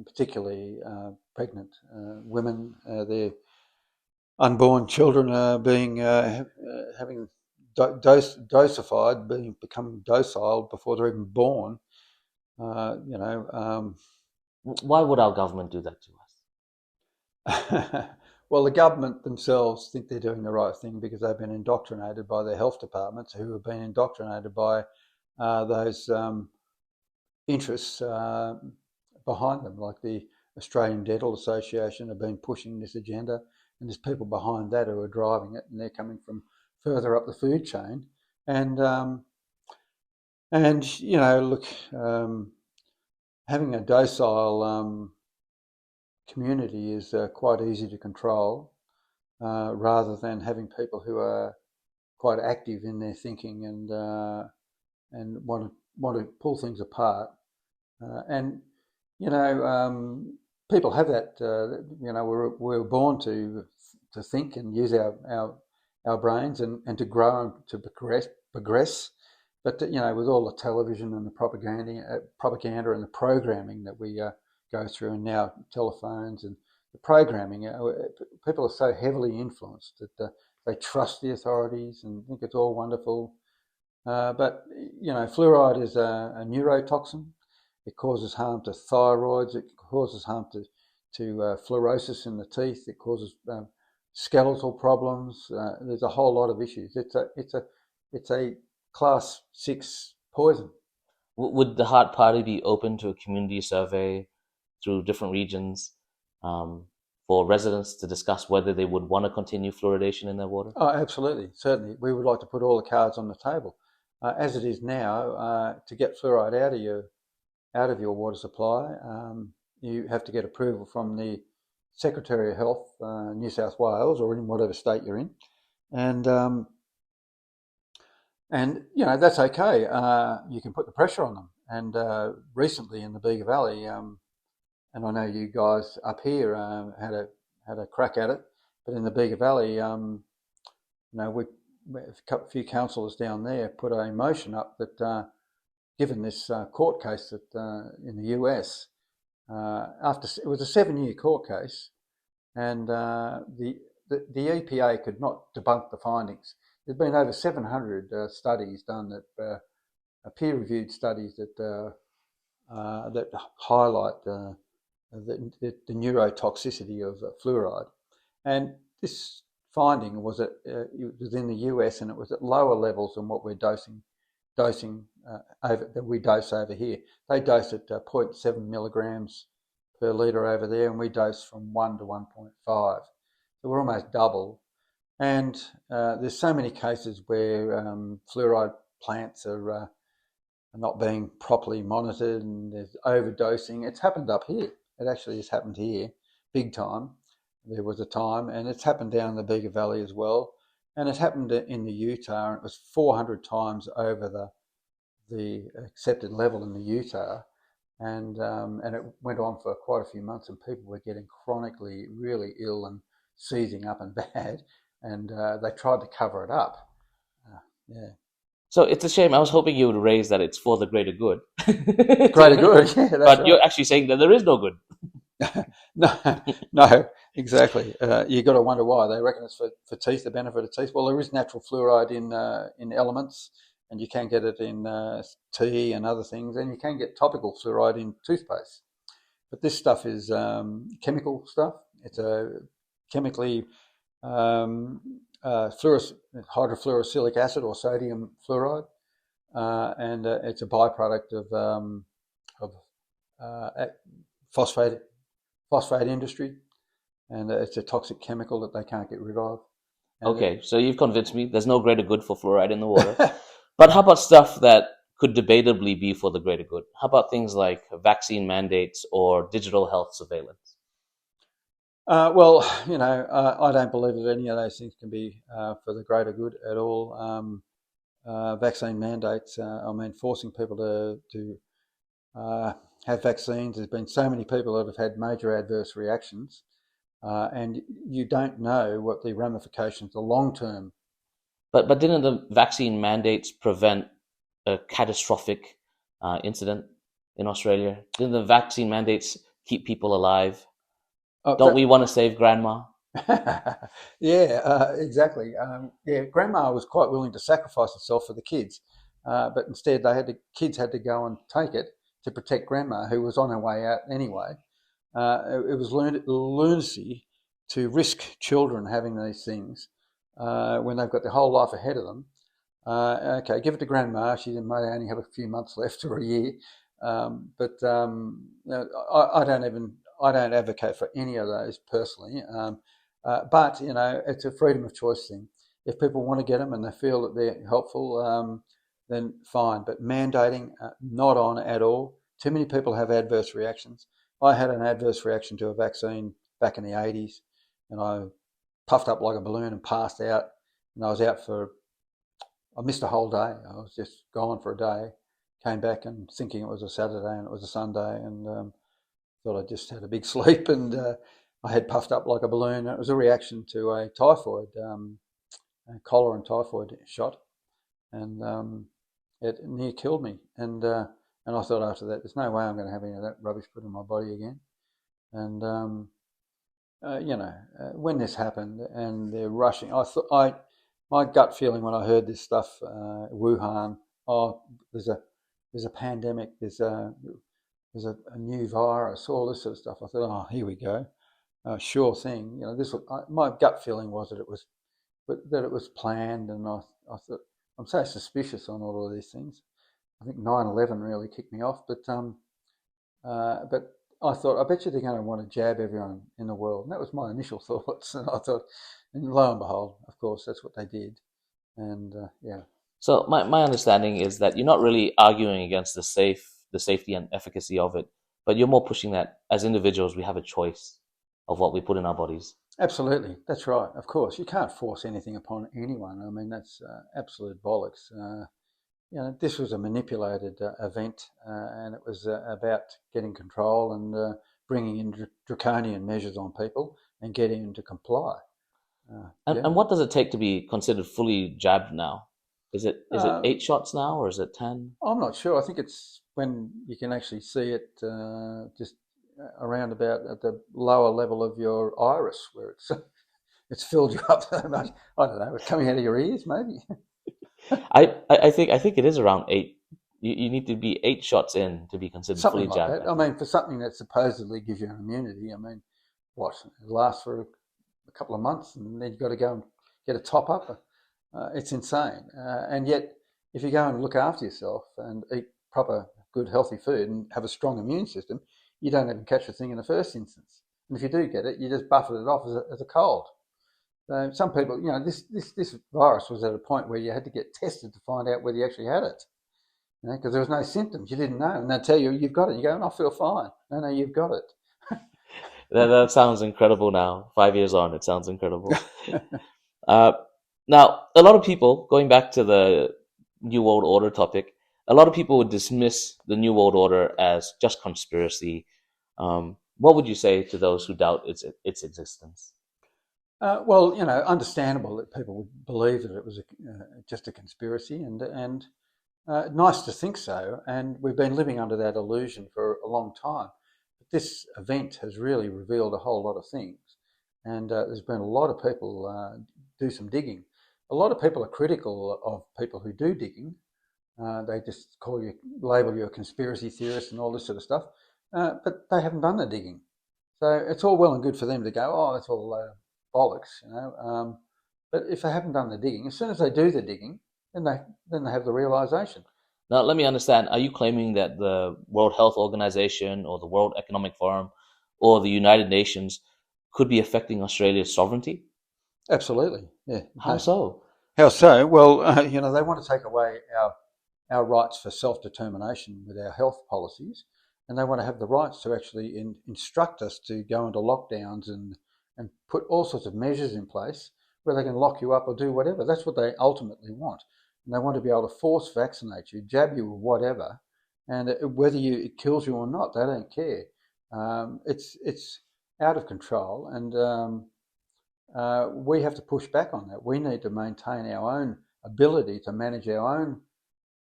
[SPEAKER 3] particularly pregnant women. Their unborn children are being having dosified, becoming docile before they're even born. Uh, you know. Um,
[SPEAKER 2] Why would our government do that to
[SPEAKER 3] Well, the government themselves think they're doing the right thing because they've been indoctrinated by their health departments, who have been indoctrinated by those interests behind them, like the Australian Dental Association have been pushing this agenda, and there's people behind that who are driving it, and they're coming from further up the food chain, and look, having a docile community is quite easy to control, rather than having people who are quite active in their thinking and want to pull things apart. And people have that. We're born to think and use our brains and to grow and to progress. But with all the television and the propaganda and the programming that we go through, and now telephones and the programming, people are so heavily influenced that they trust the authorities and think it's all wonderful. But fluoride is a neurotoxin. It causes harm to thyroids. It causes harm to fluorosis in the teeth. It causes skeletal problems. There's a whole lot of issues. It's a class 6 poison.
[SPEAKER 2] Would the Heart Party be open to a community survey through different regions for residents to discuss whether they would want to continue fluoridation in their water?
[SPEAKER 3] Oh, absolutely, certainly. We would like to put all the cards on the table. As it is now, to get fluoride out of your water supply, you have to get approval from the Secretary of Health, New South Wales, or in whatever state you're in, and that's okay. You can put the pressure on them. And recently in the Bega Valley, and I know you guys up here had a crack at it, but in the Bega Valley, a few councillors down there put a motion up that, given this court case that in the US, after it was a 7-year court case, and the EPA could not debunk the findings. There's been over 700 studies done that peer-reviewed studies that highlight the neurotoxicity of fluoride, and this finding was it was in the US, and it was at lower levels than what we're dosing over that we dose over here. They dose at 0.7 milligrams per litre over there, and we dose from 1 to 1.5. So we're almost double. And there's so many cases where fluoride plants are not being properly monitored, and there's overdosing. It's happened up here. It actually has happened here, big time. There was a time, and it's happened down in the Bega Valley as well. And it happened in the Utah, and it was 400 times over the accepted level in the Utah. And it went on for quite a few months, and people were getting chronically really ill and seizing up and bad, and they tried to cover it up. Yeah.
[SPEAKER 2] So it's a shame. I was hoping you would raise that it's for the greater good.
[SPEAKER 3] Greater good, yeah. That's
[SPEAKER 2] but
[SPEAKER 3] right.
[SPEAKER 2] You're actually saying that there is no good.
[SPEAKER 3] No, exactly. You got to wonder why. They reckon it's for teeth, the benefit of teeth. Well, there is natural fluoride in elements, and you can get it in tea and other things, and you can get topical fluoride in toothpaste. But this stuff is chemical stuff. It's a chemically hydrofluorosilicic acid or sodium fluoride, and it's a byproduct of phosphate industry, and it's a toxic chemical that they can't get rid of. And
[SPEAKER 2] Okay, so you've convinced me. There's no greater good for fluoride in the water. But how about stuff that could debatably be for the greater good? How about things like vaccine mandates or digital health surveillance?
[SPEAKER 3] I don't believe that any of those things can be for the greater good at all. Vaccine mandates, forcing people to have vaccines. There's been so many people that have had major adverse reactions, and you don't know what the ramifications, the long-term.
[SPEAKER 2] But didn't the vaccine mandates prevent a catastrophic incident in Australia? Didn't the vaccine mandates keep people alive? Don't we want to save grandma?
[SPEAKER 3] Yeah, exactly. Yeah, Grandma was quite willing to sacrifice herself for the kids, but instead kids had to go and take it to protect Grandma, who was on her way out anyway. It was lunacy to risk children having these things when they've got their whole life ahead of them. Okay, give it to Grandma. She may only have a few months left or a year, I don't advocate for any of those personally. But it's a freedom of choice thing. If people want to get them and they feel that they're helpful, then fine. But mandating, not on at all. Too many people have adverse reactions. I had an adverse reaction to a vaccine back in the 80s, and I puffed up like a balloon and passed out. And I missed a whole day. I was just gone for a day. Came back and thinking it was a Saturday and it was a Sunday, and thought I just had a big sleep, and I had puffed up like a balloon. It was a reaction to a typhoid, a cholera and typhoid shot, and it near killed me. And I thought after that, there's no way I'm going to have any of that rubbish put in my body again. And when this happened and they're rushing, my gut feeling when I heard this stuff, Wuhan, there's a pandemic, there's a new virus, all this sort of stuff. I thought, oh, here we go, sure thing. My gut feeling was that it was planned, and I thought I'm so suspicious on all of these things. I think 9/11 really kicked me off, but I thought, I bet you they're going to want to jab everyone in the world. And that was my initial thoughts. And I thought, and lo and behold, of course, that's what they did. And yeah.
[SPEAKER 2] So my understanding is that you're not really arguing against the safety and efficacy of it, but you're more pushing that as individuals we have a choice of what we put in our bodies.
[SPEAKER 3] Absolutely, that's right. Of course, you can't force anything upon anyone. I mean, that's absolute bollocks. This was a manipulated event, and it was about getting control and bringing in draconian measures on people and getting them to comply.
[SPEAKER 2] And what does it take to be considered fully jabbed now? Is it 8 shots now, or is it 10?
[SPEAKER 3] I'm not sure. I think it's when you can actually see it just around about at the lower level of your iris, where it's filled you up so much. I don't know, it's coming out of your ears, maybe.
[SPEAKER 2] I think it is around 8. You need to be 8 shots in to be considered
[SPEAKER 3] Something
[SPEAKER 2] fully
[SPEAKER 3] like
[SPEAKER 2] jabbed.
[SPEAKER 3] that. I mean, for something that supposedly gives you an immunity, I mean, what, it lasts for a couple of months, and then you've got to go and get a top up. It's insane. And yet, if you go and look after yourself and eat proper, good, healthy food and have a strong immune system, you don't even catch the thing in the first instance. And if you do get it, you just buffet it off as a cold. So some people, this virus was at a point where you had to get tested to find out whether you actually had it, because there was no symptoms. You didn't know, and they tell you you've got it. You go, I feel fine. No, you've got it.
[SPEAKER 2] That sounds incredible now. 5 years on, it sounds incredible. Now, a lot of people, going back to the New World Order topic, a lot of people would dismiss the New World Order as just conspiracy. What would you say to those who doubt its existence?
[SPEAKER 3] Well, understandable that people would believe that it was just a conspiracy, and nice to think so. And we've been living under that illusion for a long time. But this event has really revealed a whole lot of things, and there's been a lot of people do some digging. A lot of people are critical of people who do digging. They just label you a conspiracy theorist and all this sort of stuff, but they haven't done the digging. So it's all well and good for them to go, oh, that's all a load of bollocks, but if they haven't done the digging, as soon as they do the digging, then they have the realization.
[SPEAKER 2] Now, let me understand. Are you claiming that the World Health Organization or the World Economic Forum or the United Nations could be affecting Australia's sovereignty?
[SPEAKER 3] Absolutely, yeah.
[SPEAKER 2] How so?
[SPEAKER 3] How so? Well, they want to take away our rights for self-determination with our health policies, and they want to have the rights to actually instruct us to go into lockdowns and put all sorts of measures in place where they can lock you up or do whatever. That's what they ultimately want. And they want to be able to force vaccinate you, jab you with whatever, and whether it kills you or not, they don't care. It's out of control, and we have to push back on that. We need to maintain our own ability to manage our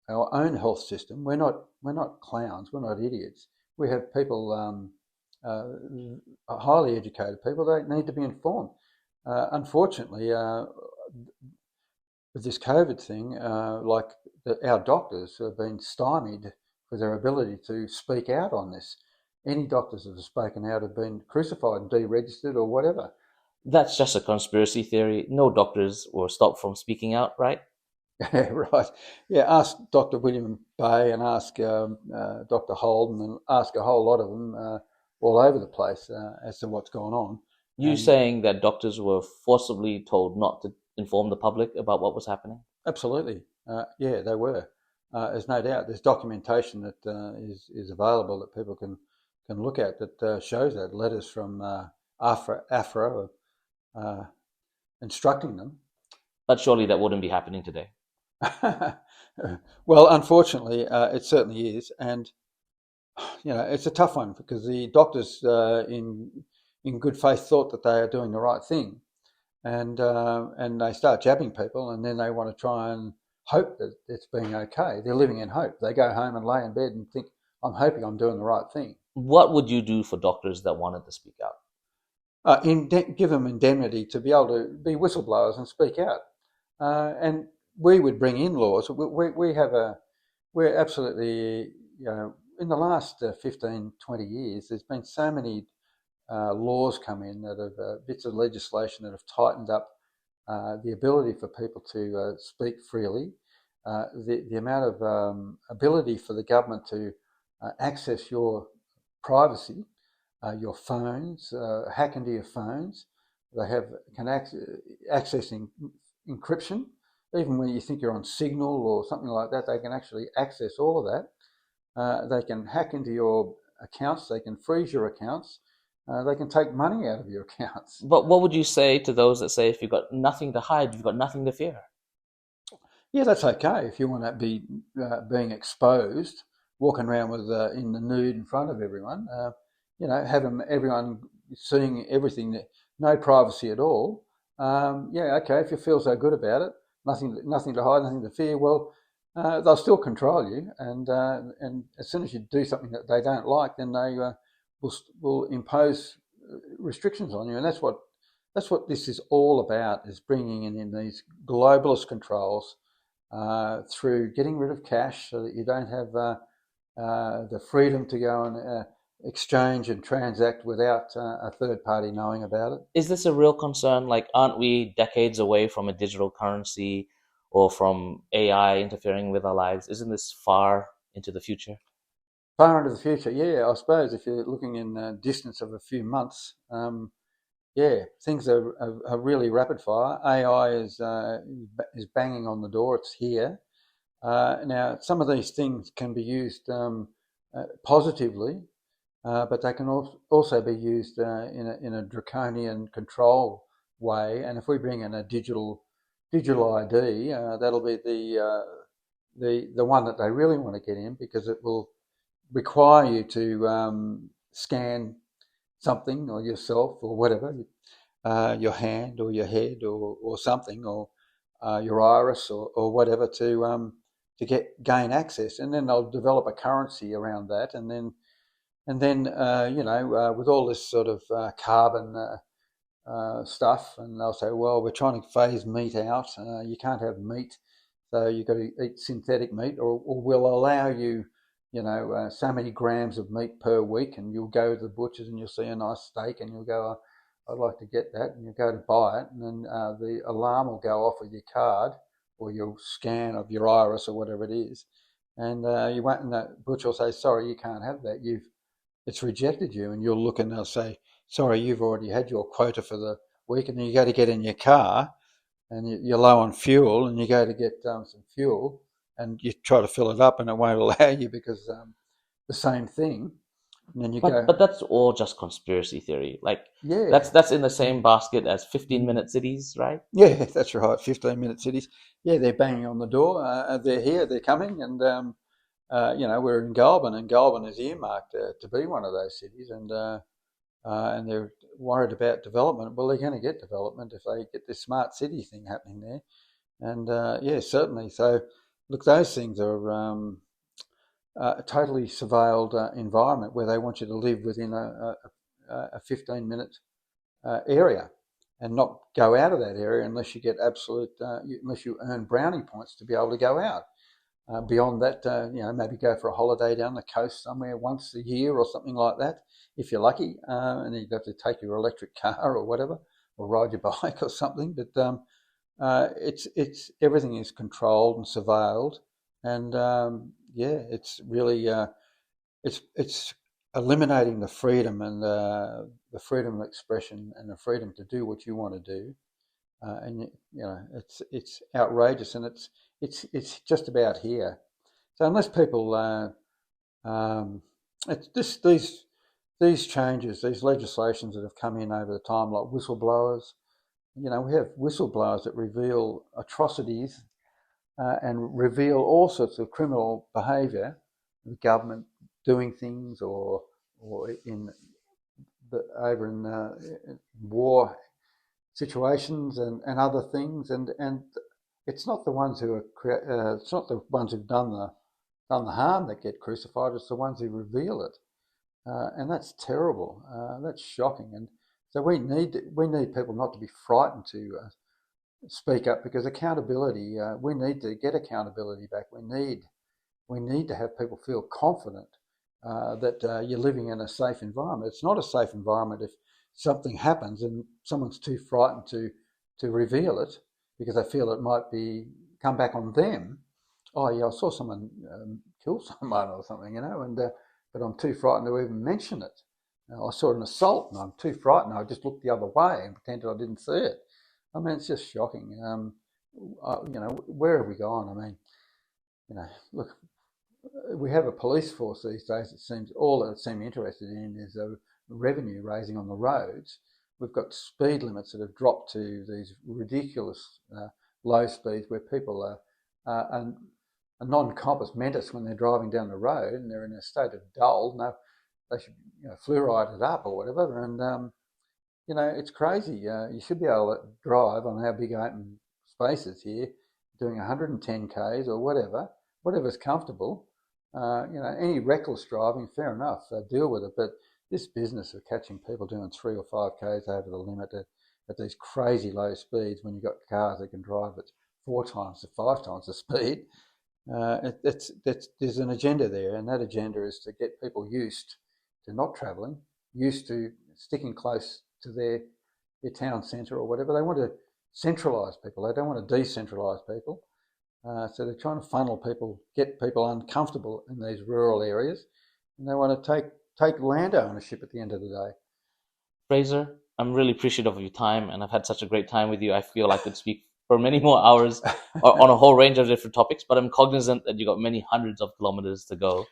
[SPEAKER 3] own health system. We're not clowns. We're not idiots. We have people, highly educated people. They need to be informed. Unfortunately, with this COVID thing, our doctors have been stymied for their ability to speak out on this. Any doctors that have spoken out have been crucified and deregistered or whatever.
[SPEAKER 2] That's just a conspiracy theory. No doctors were stopped from speaking out, right?
[SPEAKER 3] Yeah, right. Yeah, ask Dr. William Bay and ask Dr. Holden and ask a whole lot of them all over the place as to what's going on.
[SPEAKER 2] You saying that doctors were forcibly told not to inform the public about what was happening?
[SPEAKER 3] Absolutely. Yeah, they were. There's no doubt. There's documentation that is available that people can look at that shows that. Letters from AFRA instructing them.
[SPEAKER 2] But surely that wouldn't be happening today.
[SPEAKER 3] Well, unfortunately, it certainly is, and it's a tough one because the doctors, in good faith, thought that they are doing the right thing, and they start jabbing people, and then they want to try and hope that it's being okay. They're living in hope. They go home and lay in bed and think, "I'm hoping I'm doing the right thing."
[SPEAKER 2] What would you do for doctors that wanted to speak out?
[SPEAKER 3] Give them indemnity to be able to be whistleblowers and speak out, and we would bring in laws. We're absolutely, in the last 15, 20 years, there's been so many laws come in that have bits of legislation that have tightened up the ability for people to speak freely, the amount of ability for the government to access your privacy, your phones, hack into your phones. They can access encryption. Even when you think you're on Signal or something like that, they can actually access all of that. They can hack into your accounts. They can freeze your accounts. They can take money out of your accounts.
[SPEAKER 2] But what would you say to those that say if you've got nothing to hide, you've got nothing to fear?
[SPEAKER 3] Yeah, that's okay. If you want to be being exposed, walking around with in the nude in front of everyone, everyone seeing everything, no privacy at all. Yeah, okay. If you feel so good about it, nothing to hide, nothing to fear. Well, they'll still control you, and as soon as you do something that they don't like, then they will impose restrictions on you, and that's what this is all about: is bringing in these globalist controls through getting rid of cash, so that you don't have the freedom to go and exchange and transact without a third party knowing about it.
[SPEAKER 2] Is this a real concern? Like, aren't we decades away from a digital currency or from AI interfering with our lives? Isn't this far into the future?
[SPEAKER 3] Far into the future, yeah. I suppose if you're looking in the distance of a few months, yeah, things are really rapid fire. AI is banging on the door. It's here. Now, some of these things can be used positively, but they can also be used in a draconian control way. And if we bring in a digital ID, that'll be the one that they really want to get in, because it will require you to scan something, or yourself, or whatever, your hand or your head or something, or your iris or whatever, to gain access, and then they'll develop a currency around that, and then with all this sort of carbon stuff, and they'll say, well, we're trying to phase meat out. You can't have meat, so you've got to eat synthetic meat, or we'll allow you, so many grams of meat per week, and you'll go to the butchers and you'll see a nice steak and you'll go, I'd like to get that, and you go to buy it, and then the alarm will go off with your card or your scan of your iris or whatever it is, and you won't, and the butcher will say, sorry, you can't have that. It's rejected you, and you'll look and they'll say, sorry, you've already had your quota for the week, and then you go to get in your car, and you're low on fuel, and you go to get some fuel, and you try to fill it up, and it won't allow you because the same thing. And then
[SPEAKER 2] but that's all just conspiracy theory. Like,
[SPEAKER 3] yeah,
[SPEAKER 2] that's in the same basket as 15-minute cities, right?
[SPEAKER 3] Yeah, that's right. 15-minute cities. Yeah, they're banging on the door. They're here. They're coming, and we're in Goulburn, and Goulburn is earmarked to be one of those cities, and they're worried about development. Well, they're going to get development if they get this smart city thing happening there. And yeah, certainly. So, look, those things are a totally surveilled environment where they want you to live within a 15-minute area and not go out of that area unless you get unless you earn brownie points to be able to go out. Beyond that, maybe go for a holiday down the coast somewhere once a year or something like that, if you're lucky, and then you'd have to take your electric car or whatever, or ride your bike or something. But it's everything is controlled and surveilled, and it's really it's eliminating the freedom and the freedom of expression and the freedom to do what you want to do, and it's outrageous, and it's just about here. So unless people, these changes, these legislations that have come in over the time, like whistleblowers, we have whistleblowers that reveal atrocities and reveal all sorts of criminal behaviour, the government doing things, or over in war situations and other things, and it's not the ones who are it's not the ones who've done the harm that get crucified. It's the ones who reveal it, and that's terrible. That's shocking, and so we need people not to be frightened to speak up, because accountability. We need to get accountability back. We need to have people feel confident that you're living in a safe environment. It's not a safe environment if something happens and someone's too frightened to reveal it, because they feel it might come back on them. Oh yeah, I saw someone kill someone or something, and but I'm too frightened to even mention it. I saw an assault and I'm too frightened. I just looked the other way and pretended I didn't see it. I mean, it's just shocking. Where have we gone? I mean, look, we have a police force these days. It seems all that seem interested in is revenue raising on the roads. We've got speed limits that have dropped to these ridiculous low speeds where people are non-compos mentis when they're driving down the road and they're in a state of dull. No, they should fluoride it up or whatever. And it's crazy. You should be able to drive on our big open spaces here, doing 110 k's or whatever's comfortable. Any reckless driving, fair enough, deal with it. But this business of catching people doing 3 or 5 k's over the limit at these crazy low speeds, when you've got cars that can drive at 4 times to 5 times the speed, there's an agenda there, and that agenda is to get people used to not travelling, used to sticking close to their town centre or whatever. They want to centralise people. They don't want to decentralise people. So they're trying to funnel people, get people uncomfortable in these rural areas, and they want to take land ownership at the end of the day.
[SPEAKER 2] Fraser, I'm really appreciative of your time, and I've had such a great time with you. I feel I could speak for many more hours on a whole range of different topics, but I'm cognizant that you've got many hundreds of kilometers to go.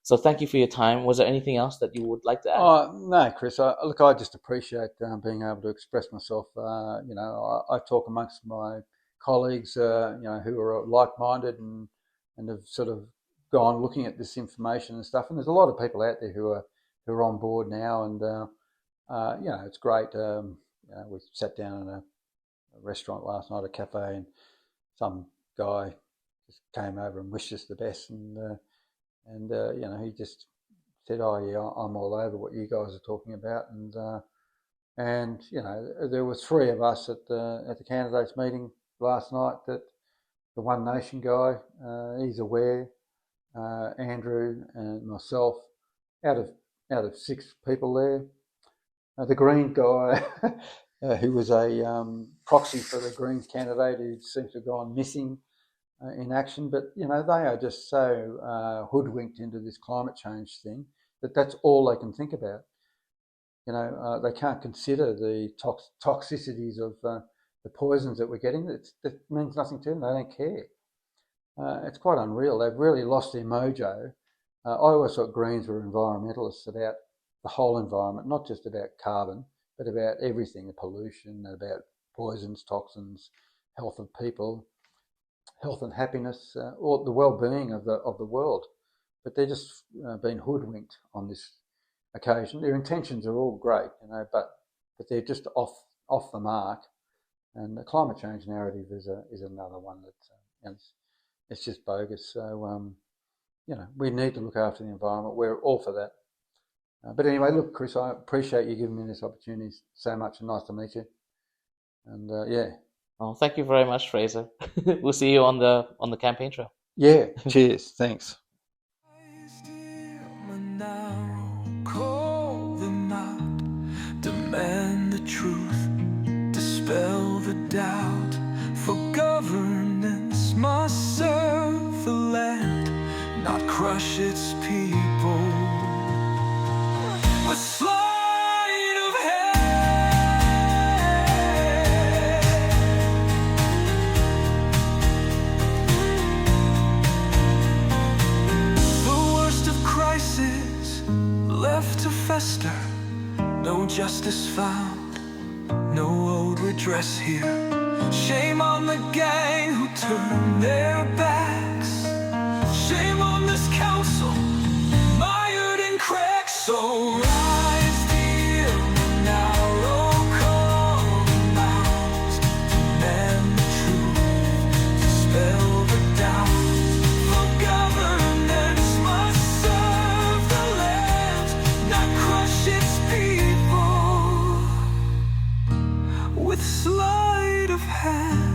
[SPEAKER 2] So thank you for your time. Was there anything else that you would like to add?
[SPEAKER 3] No, Chris. I just appreciate being able to express myself. I talk amongst my colleagues, who are like-minded and have sort of gone looking at this information and stuff. And there's a lot of people out there who are on board now, and it's great. We sat down in a restaurant last night, a cafe, and some guy just came over and wished us the best, and he just said, "Oh yeah, I'm all over what you guys are talking about," and there were 3 of us at the candidates meeting last night. That the One Nation guy, he's aware, Andrew and myself, out of 6 people there. The Green guy, who was a proxy for the Greens candidate, who seems to have gone missing in action. But they are just so hoodwinked into this climate change thing that's all they can think about. They can't consider the toxicities of the poisons that we're getting. That means nothing to them. They don't care. It's quite unreal. They've really lost their mojo. I always thought Greens were environmentalists about the whole environment, not just about carbon, but about everything, the pollution, about poisons, toxins, health of people, health and happiness, or the well-being of the world. but they're just been hoodwinked on this occasion. Their intentions are all great, but they're just off the mark. And the climate change narrative is another one that it's just bogus. So we need to look after the environment. We're all for that. But anyway, look, Chris, I appreciate you giving me this opportunity so much, and nice to meet you. And yeah.
[SPEAKER 2] Well, thank you very much, Fraser. We'll see you on the campaign trail.
[SPEAKER 3] Yeah. Cheers. Thanks.
[SPEAKER 1] Eden-Monaro, call them out, demand the truth, dispel the doubt. For governance must serve the land, not crush its people with sleight of hand. The worst of crisis left to fester, no justice found, no old redress here. Shame on the gang who turned their backs. Shame on this council, mired in cracks. So rise, the Eden-Monaro, call them out, demand the truth, dispel the doubt. For governance must serve the land, not crush its people with sleight of hand.